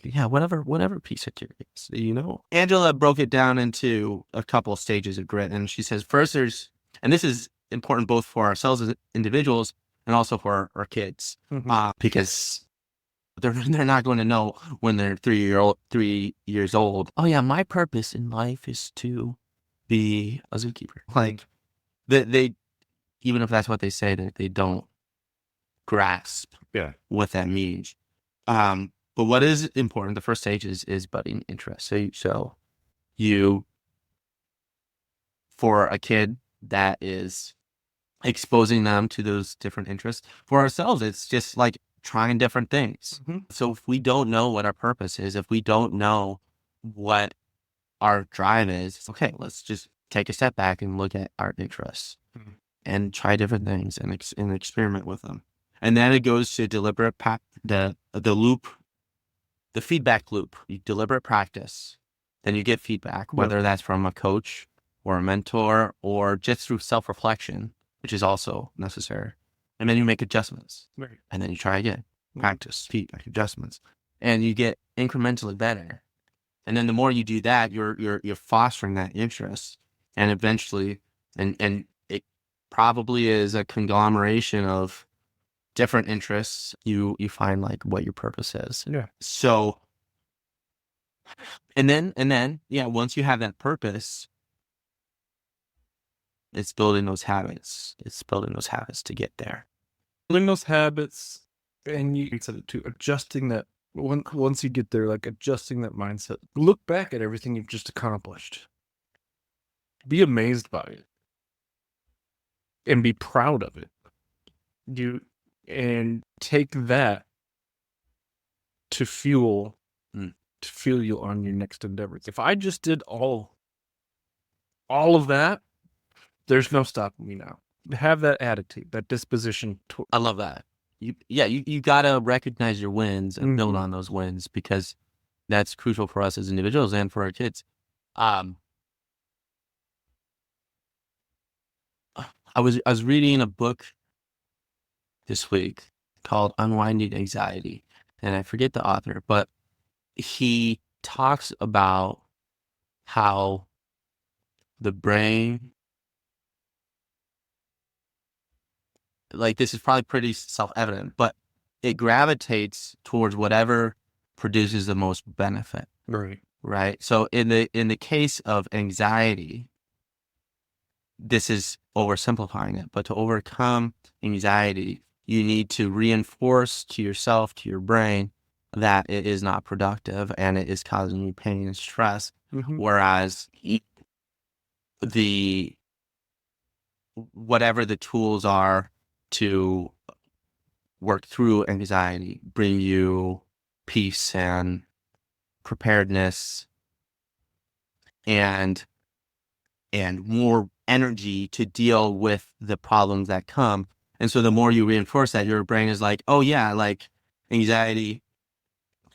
yeah, whatever piece of curiosity, Angela broke it down into a couple of stages of grit, and she says first and this is important both for ourselves as individuals and also for our kids, because they're not going to know when they're 3 years old. Oh yeah, my purpose in life is to be a zookeeper. Like they even if that's what they say, that they don't grasp what that means. But what is important, the first stage is budding interest. So you, for a kid, that is exposing them to those different interests. For ourselves, it's just like trying different things. So if we don't know what our purpose is, if we don't know what our drive is, okay, let's just take a step back and look at our interests and try different things and experiment with them. And then it goes to deliberate the loop, the feedback loop. You deliberate practice, then you get feedback, whether that's from a coach or a mentor or just through self-reflection, which is also necessary. And then you make adjustments, and then you try again, practice, feedback, adjustments, and you get incrementally better. And then the more you do that, you're fostering that interest, and eventually, and it probably is a conglomeration of different interests. You find like what your purpose is. Yeah. So, and then, yeah, once you have that purpose, it's building those habits. It's building those habits to get there. Building those habits, and you said it too, adjusting that. Once you get there, like adjusting that mindset. Look back at everything you've just accomplished. Be amazed by it. And be proud of it. And take that to fuel you on your next endeavors. If I just did all of that, there's no stopping me now. Have that attitude, that disposition. I love that. You gotta recognize your wins and build on those wins, because that's crucial for us as individuals and for our kids. I was reading a book this week called Unwinding Anxiety, and I forget the author, but he talks about how the brain, like this is probably pretty self-evident, but it gravitates towards whatever produces the most benefit, Right. right? So in the case of anxiety, this is oversimplifying it, but to overcome anxiety, you need to reinforce to yourself, to your brain, that it is not productive and it is causing you pain and stress. Mm-hmm. Whereas the whatever the tools are to work through anxiety bring you peace and preparedness and more energy to deal with the problems that come. And so the more you reinforce that, your brain is like, oh yeah, like anxiety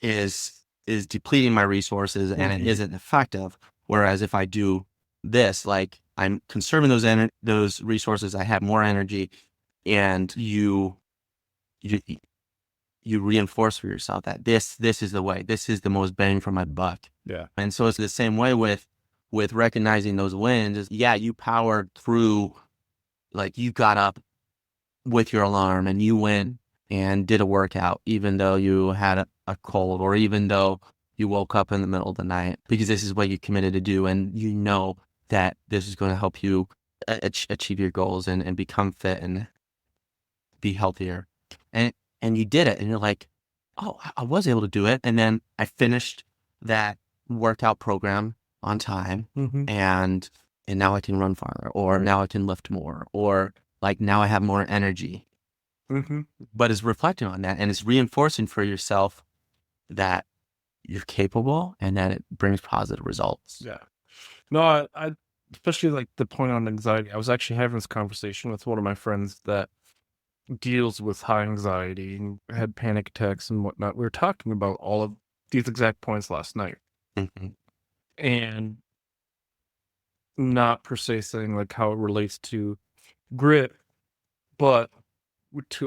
is depleting my resources and it isn't effective. Whereas if I do this, like I'm conserving those resources, I have more energy, and you reinforce for yourself that this is the way, this is the most bang for my buck. Yeah. And so it's the same way with recognizing those wins. Is, yeah, you powered through, like you got up with your alarm and you went and did a workout, even though you had a cold, or even though you woke up in the middle of the night, because this is what you committed to do. And you know that this is going to help you achieve your goals and become fit and be healthier. And you did it, and you're like, oh, I was able to do it. And then I finished that workout program on time, Mm-hmm. and now I can run farther, or now I can lift more, or like now I have more energy. Mm-hmm. But it's reflecting on that, and it's reinforcing for yourself that you're capable and that it brings positive results. Yeah. No, I especially like the point on anxiety. I was actually having this conversation with one of my friends that deals with high anxiety and had panic attacks and whatnot. We were talking about all of these exact points last night, Mm-hmm. and not per se saying like how it relates to grit, but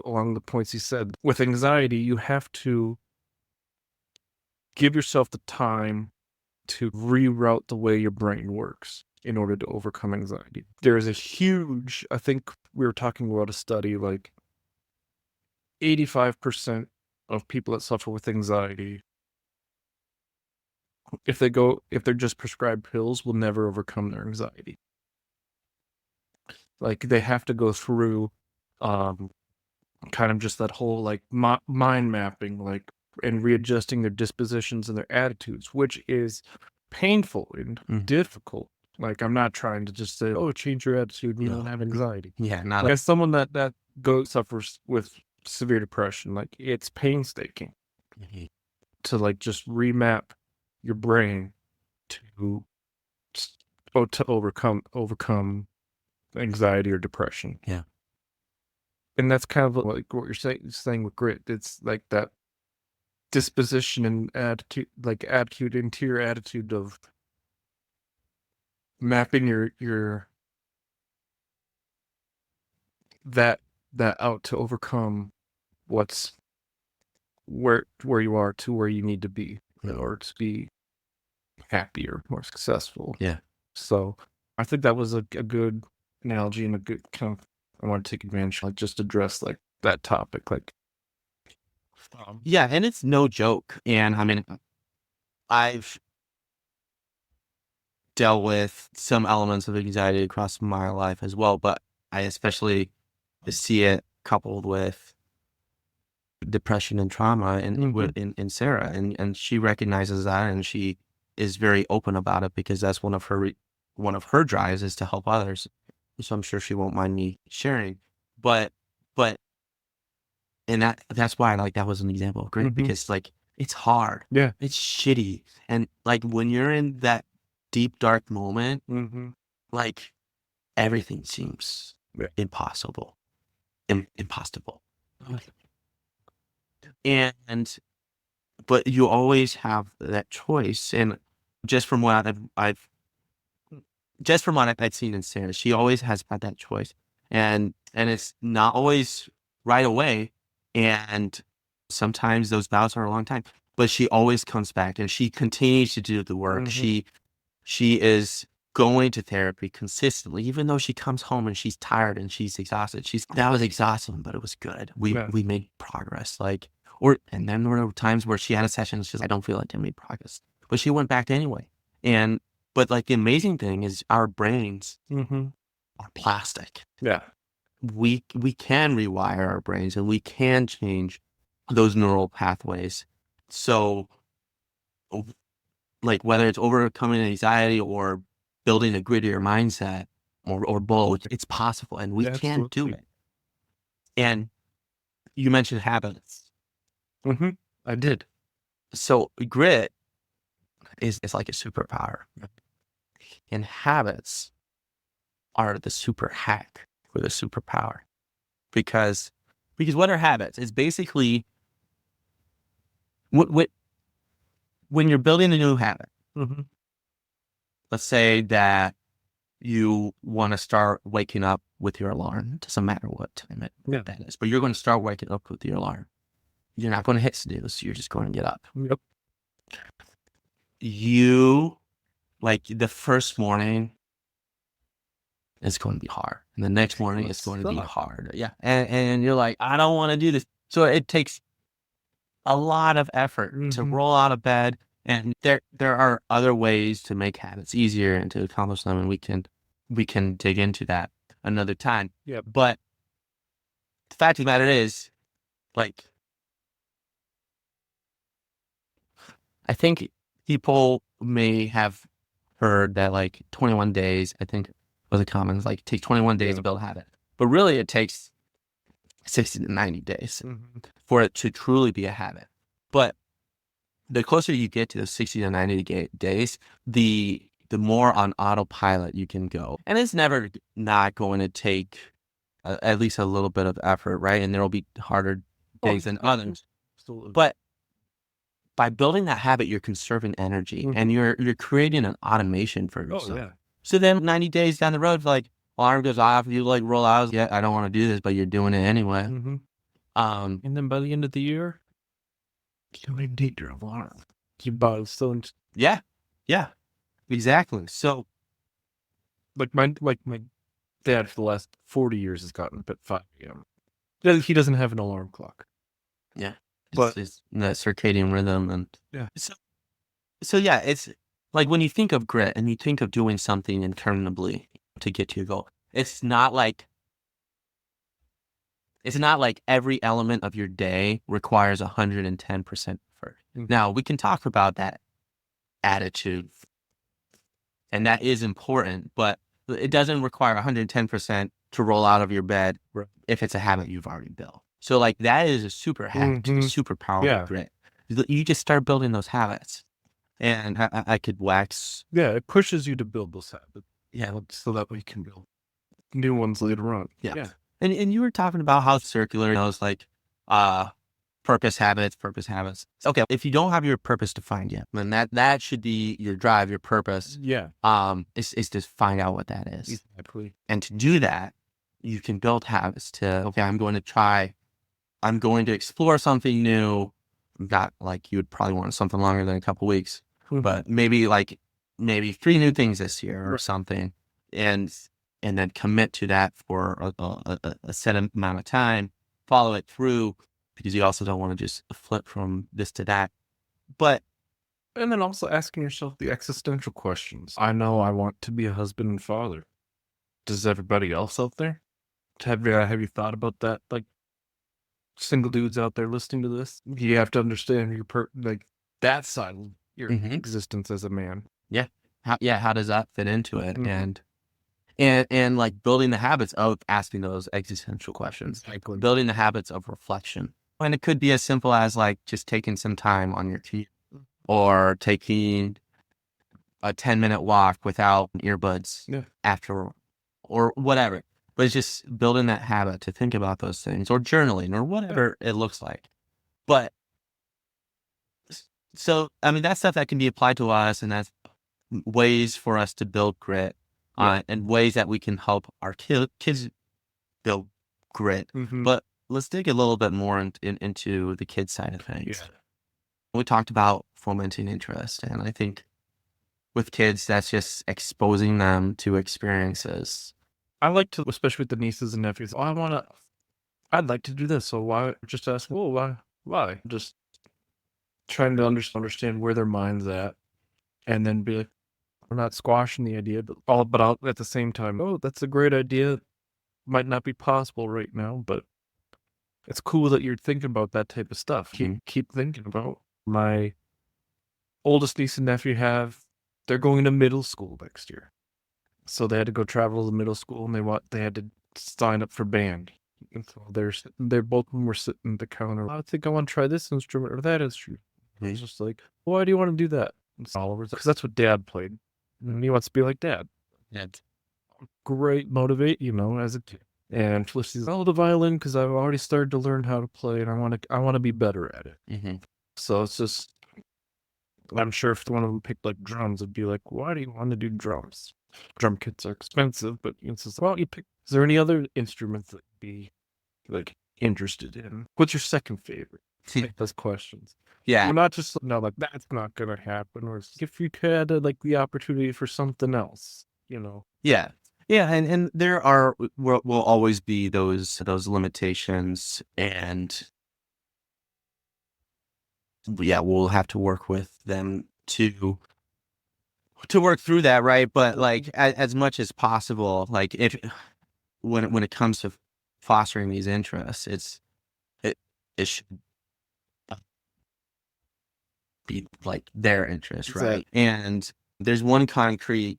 along the points he said. With anxiety, you have to give yourself the time to reroute the way your brain works in order to overcome anxiety. There is a huge, I think we were talking about a study, like 85% of people that suffer with anxiety, if they're just prescribed pills, will never overcome their anxiety. Like they have to go through kind of just that whole like mind mapping, like, and readjusting their dispositions and their attitudes, which is painful and difficult. Like, I'm not trying to just say, oh, change your attitude and you don't have anxiety. Yeah, not Like, as someone that suffers with severe depression, like, it's painstaking to like just remap your brain to overcome anxiety or depression. Yeah. And that's kind of like what you're saying with grit. It's like that disposition and attitude, like interior attitude of mapping your that out to overcome what's where you are to where you need to be in order to be happier, more successful. Yeah. So I think that was a good analogy and a good kind of, I want to take advantage, like just address like that topic, like Yeah, and it's no joke. And I mean, I've dealt with some elements of anxiety across my life as well, but I especially see it coupled with depression and trauma in Sarah, and she recognizes that, and she is very open about it, because that's one of her drives is to help others. So I'm sure she won't mind me sharing, but and that's why like that was an example of grit, because like it's hard, yeah, it's shitty, and like when you're in that deep dark moment, like everything seems impossible. And but you always have that choice. And just from what I've seen in Sarah, she always has had that choice. and it's not always right away. And sometimes those bouts are a long time, but she always comes back and she continues to do the work. She is going to therapy consistently, even though she comes home and she's tired and she's exhausted. That was exhausting, but it was good. We made progress. And then there were times where she had a session and she's like, I don't feel like I made progress, but she went back anyway. But like the amazing thing is our brains are plastic. Yeah. We can rewire our brains and we can change those neural pathways. So like whether it's overcoming anxiety or building a grittier mindset or both, it's possible and we can do it. And you mentioned habits. I did. So grit is like a superpower. And habits are the super hack or the superpower. Because what are habits? It's basically when you're building a new habit. Let's say that you want to start waking up with your alarm. It doesn't matter what time that is, but you're going to start waking up with your alarm. You're not going to hit snooze. You're just going to get up. Yep. You, like the first morning, it's going to be hard. And the next morning, it's going to be hard. Yeah. And you're like, I don't want to do this. So it takes a lot of effort to roll out of bed. And there are other ways to make habits easier and to accomplish them. And we can dig into that another time. Yeah. But the fact of the matter is, like, I think people may have heard that like 21 days, I think was a common, like it takes 21 days to build a habit. But really it takes 60 to 90 days for it to truly be a habit. But the closer you get to the 60 to 90 days, the more on autopilot you can go. And it's never not going to take at least a little bit of effort, right? And there will be harder days than others. Absolutely. But by building that habit, you're conserving energy and you're creating an automation for yourself. Oh, yeah. So then 90 days down the road, like alarm goes off, you like roll out, yeah, I don't want to do this, but you're doing it anyway. And then by the end of the year, you don't even need your alarm. You bought it still. Yeah, exactly. So, like my dad for the last 40 years has gotten up at 5 a.m. He doesn't have an alarm clock. Yeah, but it's that circadian rhythm and yeah. So yeah, it's like when you think of grit and you think of doing something interminably to get to your goal, it's not like every element of your day requires 110% effort. Now, we can talk about that attitude, and that is important, but it doesn't require 110% to roll out of your bed if it's a habit you've already built. So, like, that is a super hack, super powerful grit. You just start building those habits, and I could wax. Yeah, it pushes you to build those habits. Yeah, so that way you can build new ones later on. Yeah. And you were talking about how circular, those like purpose habits. Okay, if you don't have your purpose defined yet, then that should be your drive, your purpose. Yeah. Is to find out what that is. Exactly. And to do that, you can build habits okay, I'm going to explore something new. Not like you would probably want something longer than a couple weeks, but maybe 3 new things this year or something. And then commit to that for a set amount of time, follow it through, because you also don't want to just flip from this to that. And then also asking yourself the existential questions. I know I want to be a husband and father. Does everybody else out there? Have you thought about that? Like, single dudes out there listening to this, you have to understand that side of your existence as a man. Yeah. How does that fit into it? And like building the habits of asking those existential questions, building the habits of reflection. And it could be as simple as like just taking some time on your commute or taking a 10-minute walk without earbuds after or whatever. But it's just building that habit to think about those things or journaling or whatever it looks like. But so, I mean, that's stuff that can be applied to us, and that's ways for us to build grit. And ways that we can help our kids build grit. But let's dig a little bit more into the kid side of things. Yeah. We talked about fomenting interest, and I think with kids, that's just exposing them to experiences. I like to, especially with the nieces and nephews. Oh, I'd like to do this. So why? Just ask. Well, why? Why? Just trying to understand where their mind's at, and then be like, we're not squashing the idea, but I'll, at the same time, oh, that's a great idea. Might not be possible right now, but it's cool that you're thinking about that type of stuff. Keep thinking about. My oldest niece and nephew they're going to middle school next year. So they had to go travel to middle school, and they had to sign up for band. And so they're both of them were sitting at the counter. I think I want to try this instrument or that instrument. It's just like, why do you want to do that? It's Oliver's because that's what Dad played, and he wants to be like Dad. Yeah. Great, motivate, as a kid. And Felicity's, the violin because I've already started to learn how to play, and I want to be better at it. So it's just, I'm sure if one of them picked like drums, it'd be like, why do you want to do drums? Drum kits are expensive, but it's just, well, you pick. Is there any other instruments that you'd be like interested in? What's your second favorite? Like those questions. Yeah. We're not just like that's not gonna happen, or if you had like the opportunity for something else, Yeah. Yeah, and there will always be those limitations, and yeah, we'll have to work with them to work through that, right? But like as much as possible, like if when it comes to fostering these interests, it should be like their interest, right? Exactly. And there's one concrete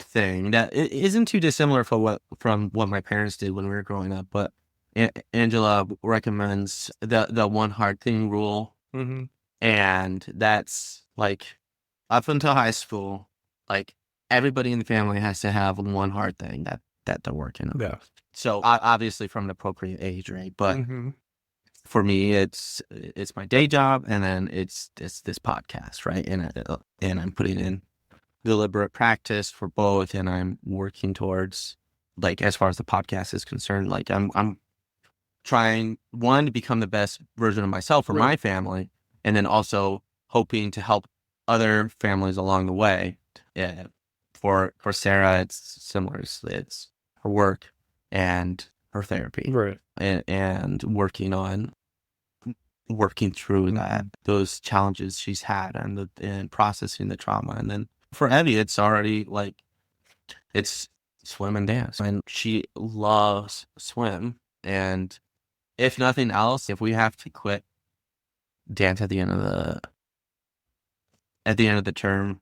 thing that it isn't too dissimilar from what my parents did when we were growing up, but Angela recommends the one hard thing rule, and that's like up until high school, like everybody in the family has to have one hard thing that they're working on. Yeah. So obviously from the appropriate age, right? But for me, it's my day job, and then it's this podcast, right? And I'm putting in deliberate practice for both, and I'm working towards, like, as far as the podcast is concerned, like I'm trying, one, to become the best version of myself for my family, and then also hoping to help other families along the way. Yeah. For Sarah, it's similar. It's her work and her therapy, right, and working through those challenges she's had, and processing the trauma. And then for Eddie, it's already like, it's swim and dance, and she loves swim. And if nothing else, if we have to quit dance at the end of the term,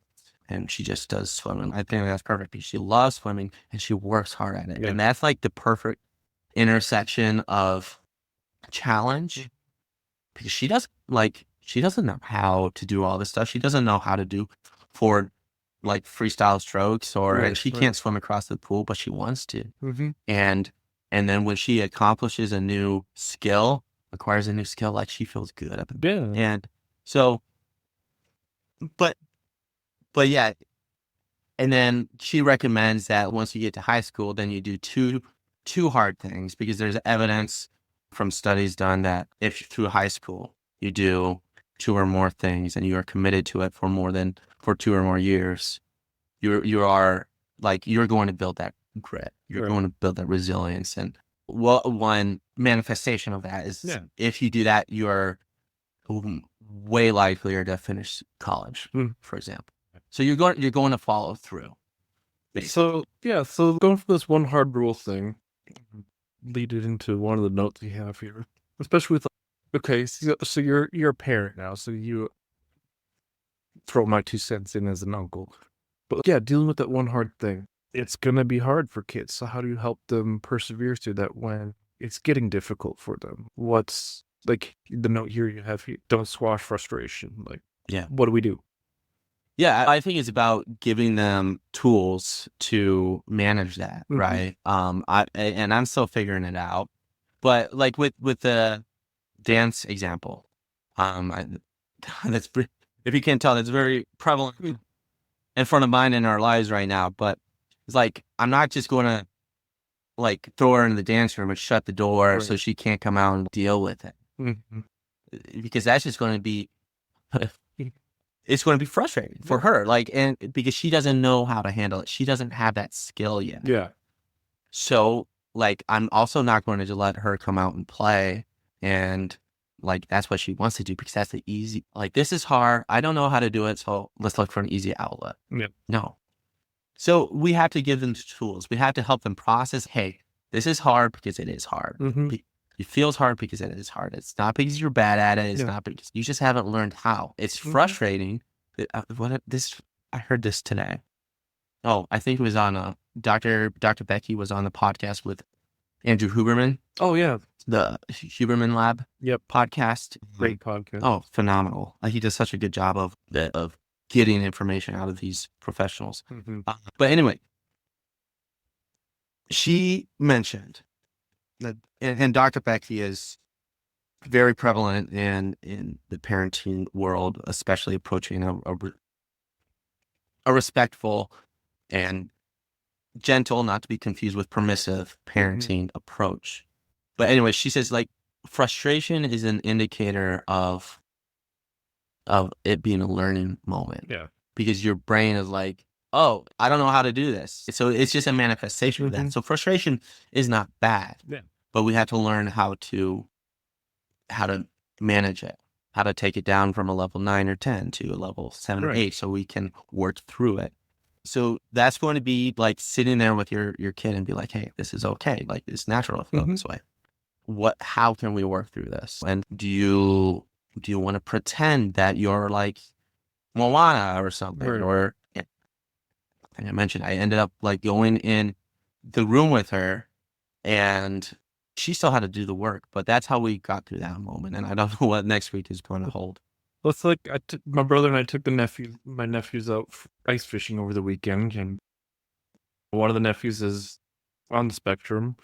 and she just does swimming, I think that's perfect, because she loves swimming and she works hard at it. And that's like the perfect intersection of challenge, because she doesn't know how to do all this stuff. She doesn't know how to do for like freestyle strokes, and she can't swim across the pool, but she wants to. And then when she accomplishes a new skill, acquires a new skill, like, she feels good about it. And so, but yeah. And then she recommends that once you get to high school, then you do two hard things, because there's evidence from studies done that if through high school you do two or more things and you are committed to it for 2 or more years, you're going to build that grit. You're going to build that resilience. And one manifestation of that is, if you do that, you're way likelier to finish college, for example. So you're going to follow through. So going for this one hard rule thing, lead it into one of the notes we have here, especially with, okay, so you're a parent now, so you throw my 2 cents in as an uncle. But yeah, dealing with that one hard thing, it's gonna be hard for kids. So how do you help them persevere through that when it's getting difficult for them? What's like the note here you have here, don't squash frustration. Like, what do we do? Yeah, I think it's about giving them tools to manage that, right? I'm still figuring it out, but like with the dance example, that's, if you can't tell, that's very prevalent in front of mine in our lives right now. But it's like, I'm not just going to like throw her in the dance room and shut the door so Right. she can't come out and deal with it. Mhm. Because that's just going to be, it's going to be frustrating for her. Like, and because she doesn't know how to handle it. She doesn't have that skill yet. Yeah. So like, I'm also not going to let her come out and play. And like, that's what she wants to do because that's the easy, like, this is hard. I don't know how to do it. So let's look for an easy outlet. Yeah. No. So we have to give them tools. We have to help them process, hey, this is hard because it is hard. Mhm. It feels hard because it is hard. It's not because you're bad at it. It's Yeah. not because you just haven't learned how. It's Mhm. frustrating. I heard this today. Oh, I think it was on Dr. Becky was on the podcast with Andrew Huberman, Oh yeah. the Huberman Lab Yep. podcast. Great podcast. Oh, phenomenal. He does such a good job of getting information out of these professionals. Mhm. But anyway, she mentioned that, and Dr. Becky is very prevalent in the parenting world, especially approaching a respectful and gentle, not to be confused with permissive parenting approach. But anyway, she says like frustration is an indicator of it being a learning moment. Yeah. Because your brain is like, oh, I don't know how to do this. So it's just a manifestation of that. So frustration is not bad. Yeah. But we have to learn how to manage it, how to take it down from a level 9 or 10 to a level 7 or Right. 8 so we can work through it. So that's going to be like sitting there with your kid and be like, hey, this is okay. Like, it's natural to feel this way. How can we work through this? And do you want to pretend that you're like Moana or something? Right. Or like I mentioned, I ended up like going in the room with her and she still had to do the work, but that's how we got through that moment. And I don't know what next week is going to hold. Let's like my brother and I took my nephews out ice fishing over the weekend, and one of the nephews is on the spectrum,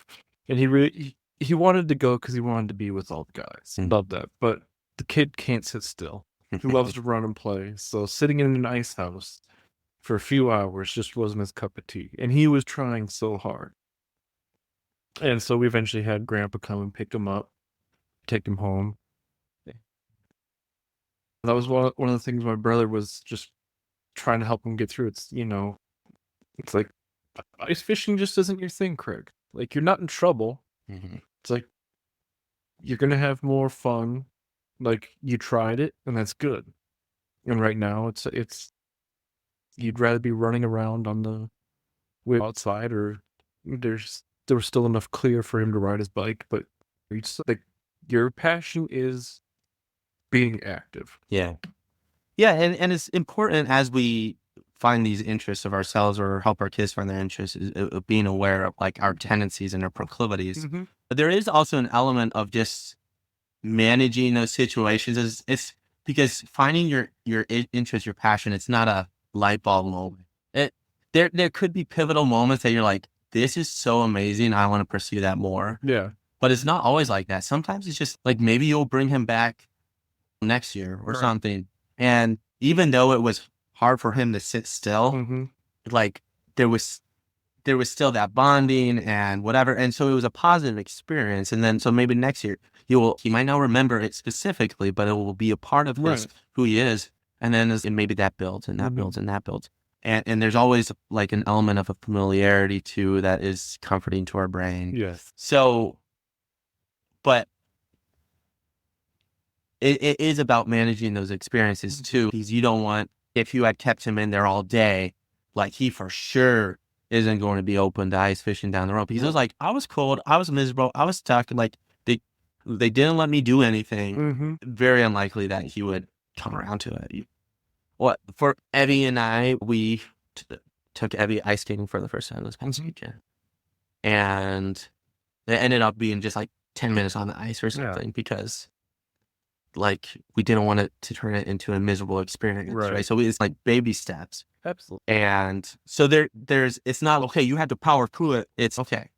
and he wanted to go because he wanted to be with all the guys. Love that, but the kid can't sit still. He loves to run and play, so sitting in an ice house for a few hours just wasn't his cup of tea, and he was trying so hard. And so we eventually had Grandpa come and pick him up, take him home. That was one of the things my brother was just trying to help him get through. It's, it's like ice fishing just isn't your thing, Craig. Like, you're not in trouble. It's like you're going to have more fun. Like, you tried it and that's good. And right now it's you'd rather be running around on the way outside, or there was still enough clear for him to ride his bike, but it's like your passion is being active. Yeah. Yeah. And it's important as we find these interests of ourselves or help our kids find their interests, is being aware of like our tendencies and our proclivities. But there is also an element of just managing those situations. It's because finding your interest, your passion, it's not a light bulb moment. There could be pivotal moments that you're like, this is so amazing, I want to pursue that more. Yeah. But it's not always like that. Sometimes it's just like, maybe you'll bring him back next year or something. And even though it was hard for him to sit still, like there was still that bonding and whatever. And so it was a positive experience. And then, so maybe next year he might not remember it specifically, but it will be a part of who he is. And then and maybe that builds and that builds and that builds. And there's always like an element of a familiarity too that is comforting to our brain. Yes. So, but it is about managing those experiences too, because you don't want, if you had kept him in there all day, like he for sure isn't going to be open to ice fishing down the road, because it was like, I was cold, I was miserable, I was stuck, and like they didn't let me do anything. Very unlikely that he would come around to it. For Evie and I, we took Evie ice skating for the first time this past weekend, and it ended up being just like 10 minutes on the ice or something, because like we didn't want it to turn it into a miserable experience, right? So it's like baby steps. Absolutely. And so there's it's not okay, you have to power through it. It's okay,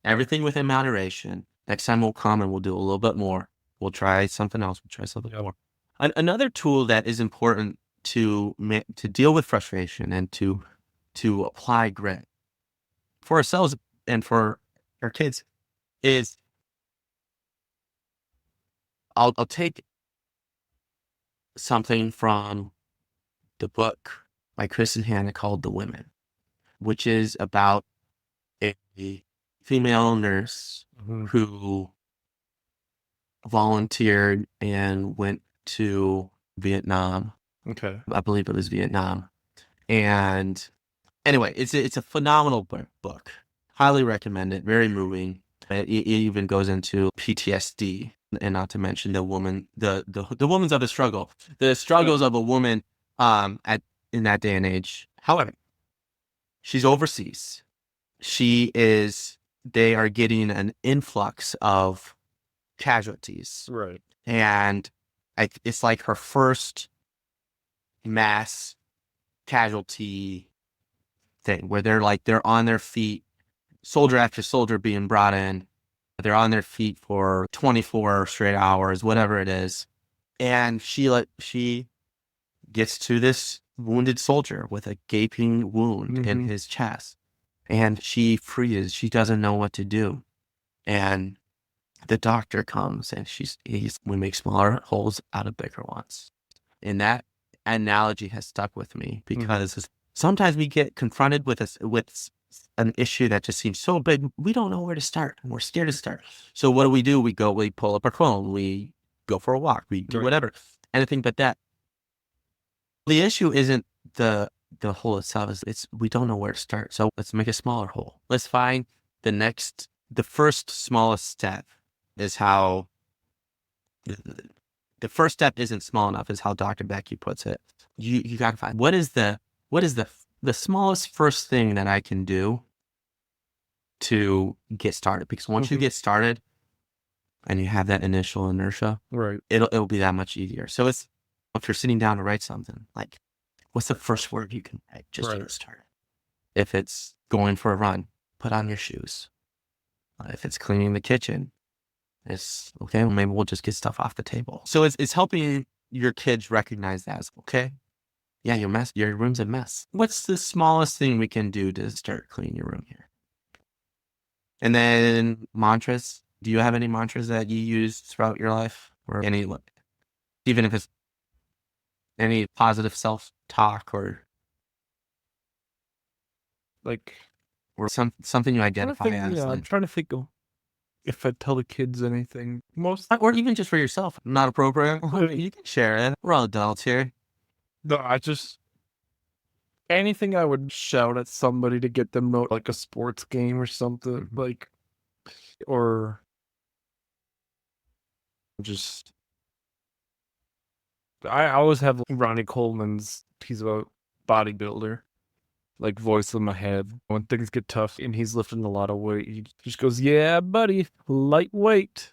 everything within moderation. Next time we'll come and we'll do a little bit more. We'll try something else. We'll try something more. Another tool that is important to deal with frustration and to apply grit for ourselves and for our kids is I'll take something from the book by Kristen Hanna called The Women, which is about a female nurse who volunteered and went to Vietnam. Okay. I believe it was Vietnam. And anyway, it's a phenomenal book. Highly recommend it. Very moving. It even goes into PTSD, and not to mention the woman's of the struggle, the struggles of a woman in that day and age. However, she's overseas. They are getting an influx of casualties. Right. And it's like her first mass casualty thing where they're on their feet, soldier after soldier being brought in. They're on their feet for 24 straight hours, whatever it is. And she gets to this wounded soldier with a gaping wound in his chest. And she freezes. She doesn't know what to do. And the doctor comes and we make smaller holes out of bigger ones. And that analogy has stuck with me because sometimes we get confronted with an issue that just seems so big, we don't know where to start, and we're scared to start. So what do? We pull up our phone, we go for a walk, we do whatever, anything but that. The issue isn't the hole itself, we don't know where to start. So let's make a smaller hole. Let's find the first smallest step is how the first step isn't small enough, is how Dr. Becky puts it. You got to find what is the smallest first thing that I can do to get started. Because once you get started and you have that initial inertia, right, it'll be that much easier. So if you're sitting down to write something, like, what's the first word you can write just to get started? If it's going for a run, put on your shoes. If it's cleaning the kitchen, it's okay. Well, maybe we'll just get stuff off the table. So it's helping your kids recognize that as, okay, yeah, your room's a mess. What's the smallest thing we can do to start cleaning your room here? And then mantras. Do you have any mantras that you use throughout your life, or even if it's any positive self-talk or something you identify as? Yeah, I'm trying to think of if I tell the kids anything. Or even just for yourself. Not appropriate. You can share it. We're all adults here. No, anything I would shout at somebody to get them out, like a sports game or something, or just. I always have Ronnie Coleman's. He's a bodybuilder, voice in my head when things get tough and he's lifting a lot of weight. He just goes, "Yeah, buddy, lightweight."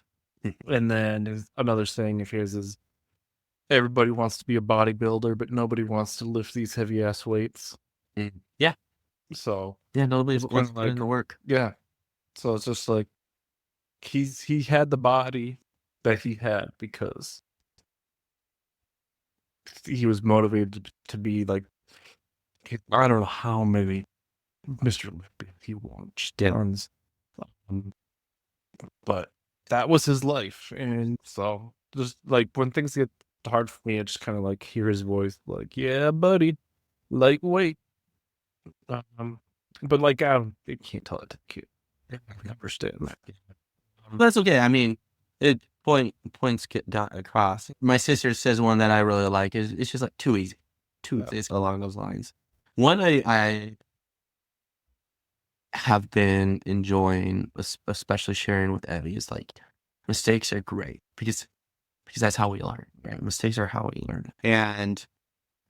And then there's another saying of his is, "Everybody wants to be a bodybuilder, but nobody wants to lift these heavy ass weights." Yeah. So yeah, nobody's wants to put in the work. Yeah. So it's just he had the body that he had because he was motivated to be I don't know how many Mr. Olympia he won tons, but that was his life. And so just when things get hard for me, I just kind of hear his voice, "Yeah, buddy, lightweight." But you can't tell it to the kid. I understand that. That's okay. I mean, points get across. My sister says one that I really like is, it's just too easy. It's along those lines. One I have been enjoying, especially sharing with Evie, is mistakes are great because that's how we learn. Right? Mistakes are how we learn. And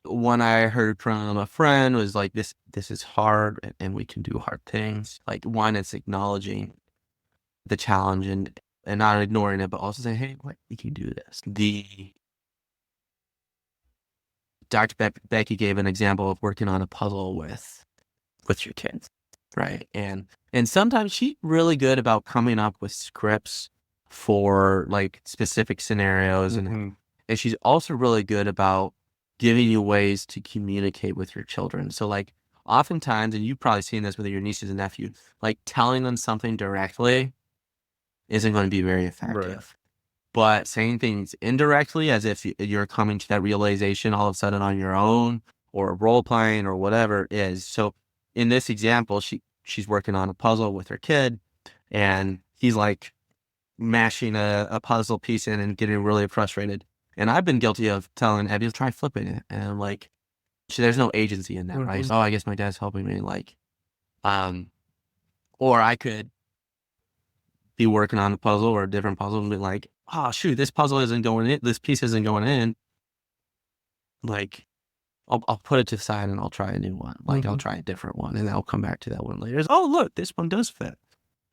one I heard from a friend was this is hard and we can do hard things. One, it's acknowledging the challenge and not ignoring it, but also saying, hey, we can do this. Dr. Becky gave an example of working on a puzzle with your kids, right? And sometimes she's really good about coming up with scripts for specific scenarios, and she's also really good about giving you ways to communicate with your children. So oftentimes, and you've probably seen this with your nieces and nephews, like telling them something directly isn't going to be very effective. Right. But saying things indirectly, as if you're coming to that realization all of a sudden on your own, or role playing or whatever is. So in this example, she's working on a puzzle with her kid, and he's like mashing a puzzle piece in and getting really frustrated. And I've been guilty of telling Abby, try flipping it. And I'm like, there's no agency in that, right? Mhm. So, I guess my dad's helping me. Like, or I could be working on a puzzle or a different puzzle and be like, oh, shoot, this puzzle isn't going in. This piece isn't going in. Like, I'll put it to the side and I'll try a new one. Like, I'll try a different one and I'll come back to that one later. Oh, look, this one does fit.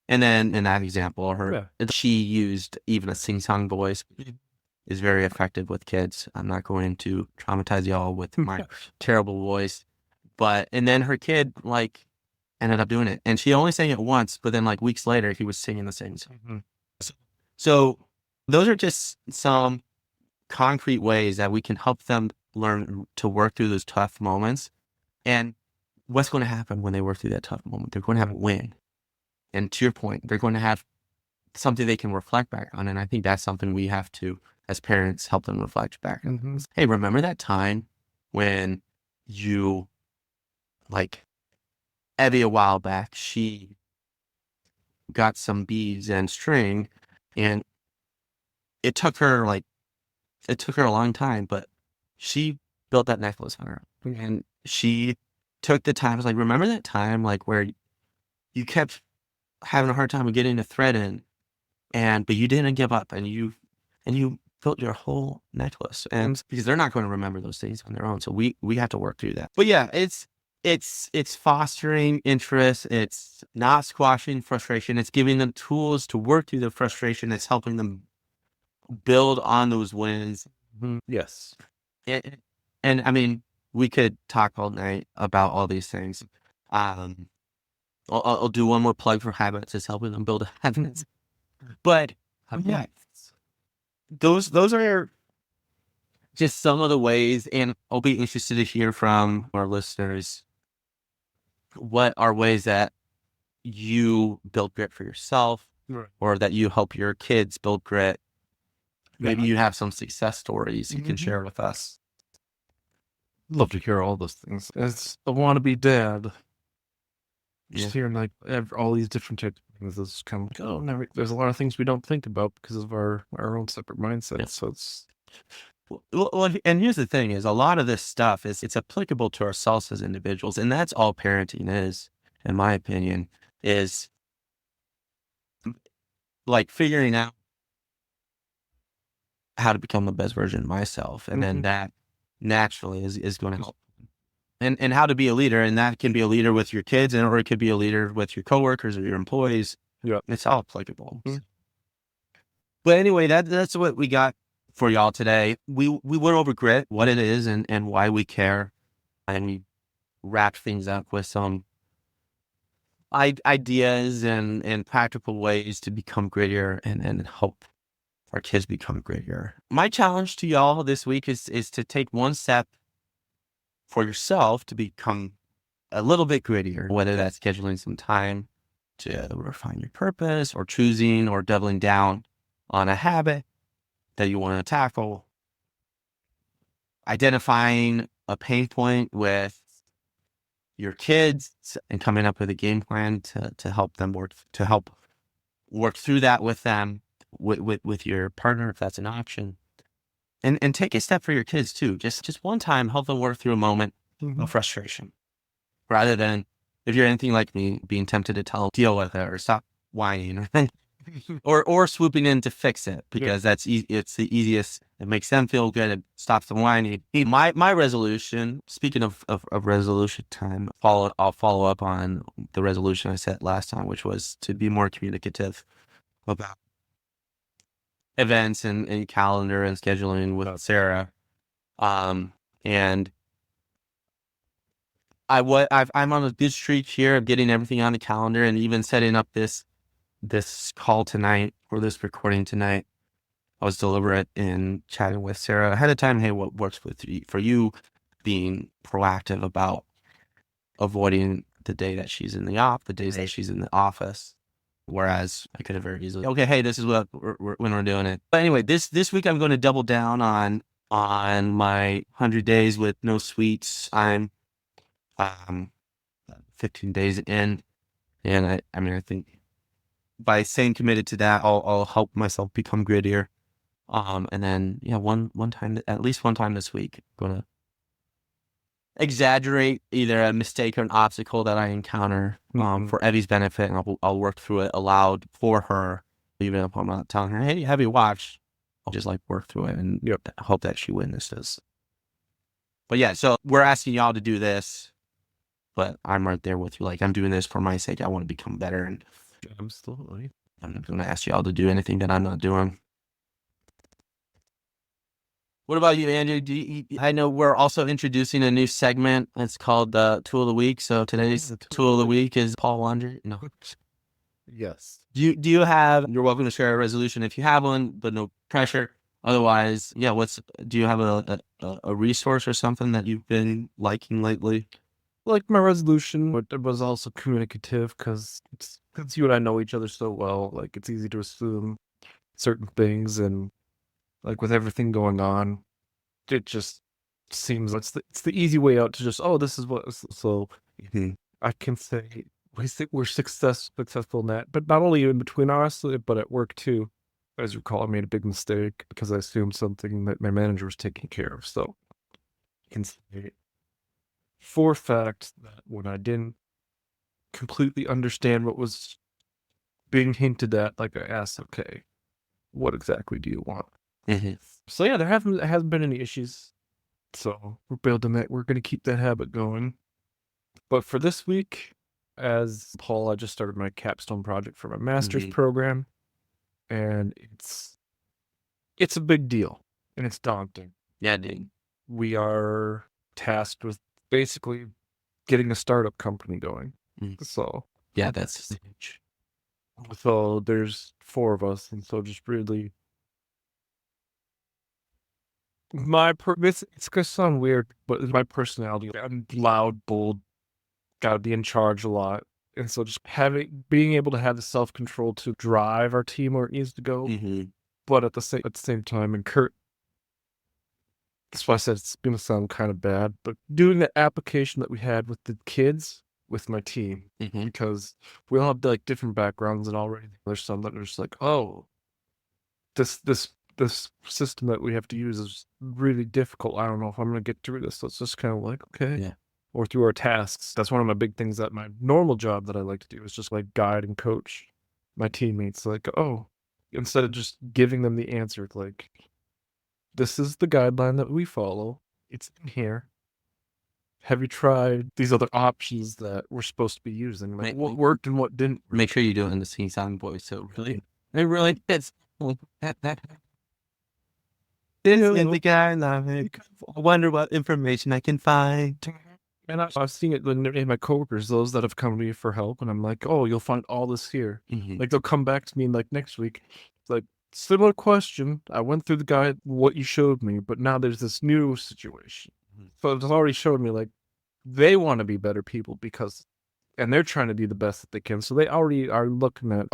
And then in that example, she used even a sing-song voice, is very effective with kids. I'm not going to traumatize y'all with my terrible voice. And then her kid, like, ended up doing it. And she only sang it once, but then, like, weeks later, he was singing the same song. So those are just some concrete ways that we can help them learn to work through those tough moments. And what's going to happen when they work through that tough moment? They're going to have a win. And to your point, they're going to have something they can reflect back on. And I think that's something we have to, as parents, help them reflect back on. Hey, remember that time when you, like, Evie a while back, she got some beads and string, and it took her a long time, but she built that necklace on her own. And she took the time. I was like, remember that time, like, where you kept having a hard time with getting the thread in, but you didn't give up, and you built your whole necklace. And because they're not going to remember those things on their own, so we have to work through that. But yeah, it's fostering interest. It's not squashing frustration. It's giving them tools to work through the frustration. It's helping them build on those wins. Yes. And I mean, we could talk all night about all these things. I'll do one more plug for habits. It's helping them build habits. But yeah, those are just some of the ways, and I'll be interested to hear from our listeners. What are ways that you build grit for yourself, or that you help your kids build grit? Maybe you have some success stories you can share with us. Love to hear all those things. As a wannabe dad, just Yeah. hearing like all these different types of things is kind of like, there's a lot of things we don't think about because of our own separate mindsets. Yeah. So it's Well, and here's the thing: is a lot of this stuff it's applicable to ourselves as individuals, and that's all parenting is, in my opinion, is like figuring out how to become the best version of myself, and then that naturally is going to help. And how to be a leader, and that can be a leader with your kids, or it could be a leader with your coworkers or your employees. Yeah, it's all applicable. But anyway, that's what we got for y'all today. We went over grit, what it is, and why we care, and we wrapped things up with some ideas and practical ways to become grittier and help our kids become grittier. My challenge to y'all this week is to take one step for yourself to become a little bit grittier, whether that's scheduling some time to refine your purpose, or choosing or doubling down on a habit that you want to tackle, identifying a pain point with your kids and coming up with a game plan to help work through that with them, with your partner, if that's an option. And take a step for your kids too. Just one time, help them work through a moment of frustration, rather than, if you're anything like me, being tempted to tell them, deal with it, or stop whining, or swooping in to fix it, because it's the easiest. It makes them feel good. It stops them whining. My resolution, speaking of resolution time, I'll follow up on the resolution I set last time, which was to be more communicative about events and calendar and scheduling with Sarah. And I'm on a good streak here of getting everything on the calendar, and even setting up this call tonight, or this recording tonight. I was deliberate in chatting with Sarah ahead of time. Hey, what works for you? Being proactive about avoiding the day that she's in the days that she's in the office. Whereas I could have very easily, okay, hey, this is what when we're doing it. But anyway, this week I'm going to double down on my 100 days with no sweets. I'm 15 days in, and I think by staying committed to that, I'll help myself become grittier. And then one time, at least one time this week, I'm gonna exaggerate either a mistake or an obstacle that I encounter for Evie's benefit, and I'll work through it aloud for her, even if I'm not telling her, hey, have you watched? I'll just like work through it and hope that she witnesses. But yeah, so we're asking y'all to do this, but I'm right there with you. Like, I'm doing this for my sake. I want to become better, and Absolutely. I'm not going to ask y'all to do anything that I'm not doing. What about you, Andrew? I know we're also introducing a new segment. It's called Tool of the Week. So today's Tool of the Week is Paul Laundry. No. Yes. Do you have? You're welcome to share a resolution if you have one, but no pressure. Otherwise, do you have a resource or something that you've been liking lately? Like my resolution, but it was also communicative because you and I know each other so well. Like, it's easy to assume certain things, and like with everything going on, it just seems it's the easy way out to just, this is what. So I can say we're successful in that, but not only in between us, but at work too. As you recall, I made a big mistake because I assumed something that my manager was taking care of. So I can say for a fact that when I didn't completely understand what was being hinted at, like I asked, okay, what exactly do you want? So yeah, there hasn't been any issues. So we're building that. We're gonna keep that habit going. But for this week, as Paul, I just started my capstone project for my master's program, and it's a big deal and it's daunting. Yeah, dude. We are tasked with basically getting a startup company going. So yeah, that's huge. So there's 4 of us, and so just really it's gonna sound weird, but it's my personality. I'm loud, bold, gotta be in charge a lot. And so just being able to have the self-control to drive our team where it needs to go, but at the same time, and that's why I said it's gonna sound kind of bad, but doing the application that we had with the kids with my team, because we all have like different backgrounds, and already there's some that are just like, this system that we have to use is really difficult. I don't know if I'm gonna get through this. So it's just kind of like, okay. Yeah. Or through our tasks. That's one of my big things that my normal job that I like to do is just like guide and coach my teammates. Like, instead of just giving them the answer, like, this is the guideline that we follow. It's in here. Have you tried these other options that we're supposed to be using? Like, what worked and what didn't? Make sure you do it in the sing-song voice. So it really fits. This is the guideline. I wonder what information I can find. And I've seen it in my coworkers, those that have come to me for help, and I'm like, you'll find all this here. Like, they'll come back to me like next week. It's like, similar question. I went through the guide, what you showed me, but now there's this new situation. So it's already showed me, like, they want to be better people and they're trying to be the best that they can. So they already are looking at,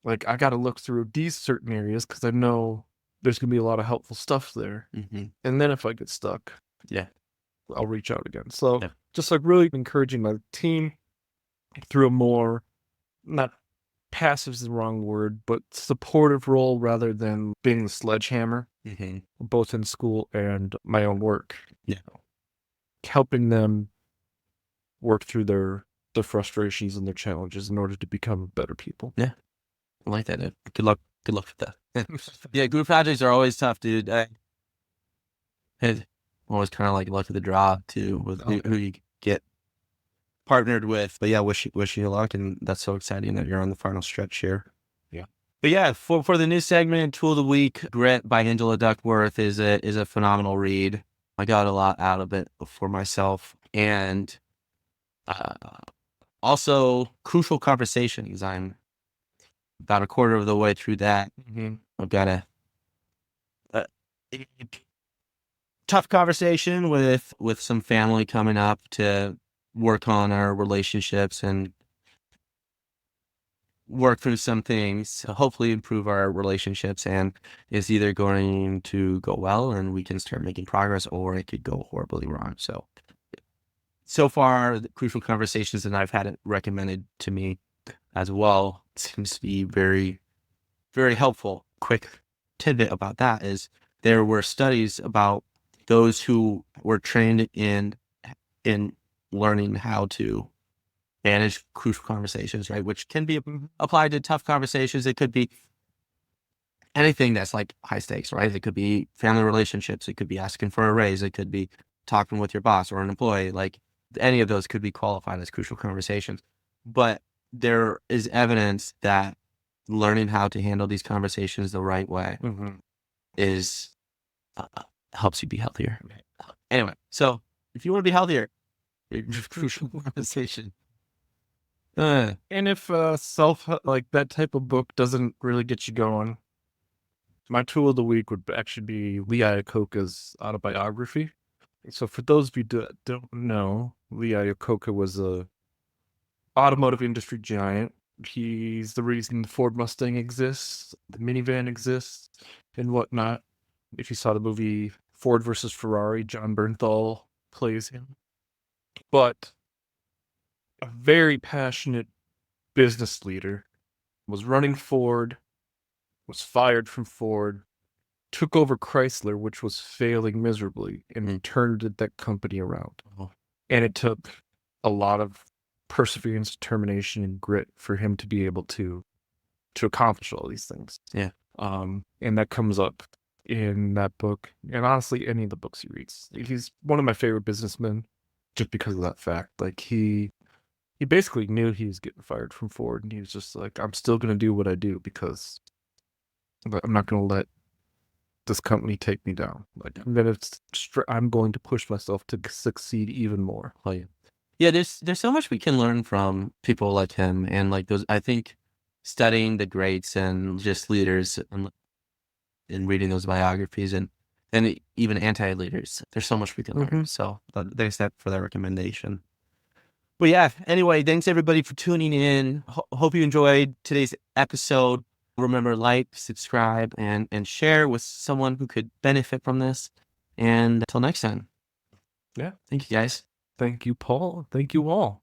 like, I got to look through these certain areas because I know there's going to be a lot of helpful stuff there. And then if I get stuck, I'll reach out again. So just like really encouraging my team through a more, not passive is the wrong word, but supportive role rather than being the sledgehammer, both in school and my own work. Helping them work through their frustrations and their challenges in order to become better people. Yeah. I like that. Good luck with that. Group projects are always tough, dude. Always kind of like luck of the draw too with who you get partnered with. But wish you luck, and that's so exciting that you're on the final stretch here. Yeah. But for the new segment, Tool of the Week, Grit by Angela Duckworth is a phenomenal read. I got a lot out of it for myself, and also crucial conversations. I'm about a quarter of the way through that. I've got a tough conversation with some family coming up to work on our relationships and work through some things to hopefully improve our relationships, and it's either going to go well and we can start making progress, or it could go horribly wrong. So far, the crucial conversations that I've had it recommended to me as well seems to be very, very helpful. Quick tidbit about that is there were studies about those who were trained in learning how to manage crucial conversations, right? Which can be applied to tough conversations. It could be anything that's like high stakes, right? It could be family relationships. It could be asking for a raise. It could be talking with your boss or an employee. Like any of those could be qualified as crucial conversations. But there is evidence that learning how to handle these conversations the right way is helps you be healthier. Anyway, so if you want to be healthier, crucial conversation. And if like that type of book doesn't really get you going, my tool of the week would actually be Lee Iacocca's autobiography. So for those of you that don't know, Lee Iacocca was a automotive industry giant. He's the reason the Ford Mustang exists, the minivan exists, and whatnot. If you saw the movie Ford versus Ferrari, John Bernthal plays him. But a very passionate business leader, was running Ford, was fired from Ford, took over Chrysler, which was failing miserably, and turned that company around. And it took a lot of perseverance, determination, and grit for him to be able to accomplish all these things. Yeah. And that comes up in that book, and honestly, any of the books he reads. He's one of my favorite businessmen just because of that fact. Like he basically knew he was getting fired from Ford, and he was just like, I'm still going to do what I do because I'm not going to let this company take me down. Like I'm going to push myself to succeed even more. Oh, yeah. Yeah, there's so much we can learn from people like him, and like those. I think studying the greats and just leaders and reading those biographies and even anti-leaders, there's so much we can learn. So thanks for that recommendation. But yeah, anyway, thanks everybody for tuning in. Hope you enjoyed today's episode. Remember, like, subscribe, and share with someone who could benefit from this. And until next time. Yeah. Thank you, guys. Thank you, Paul. Thank you all.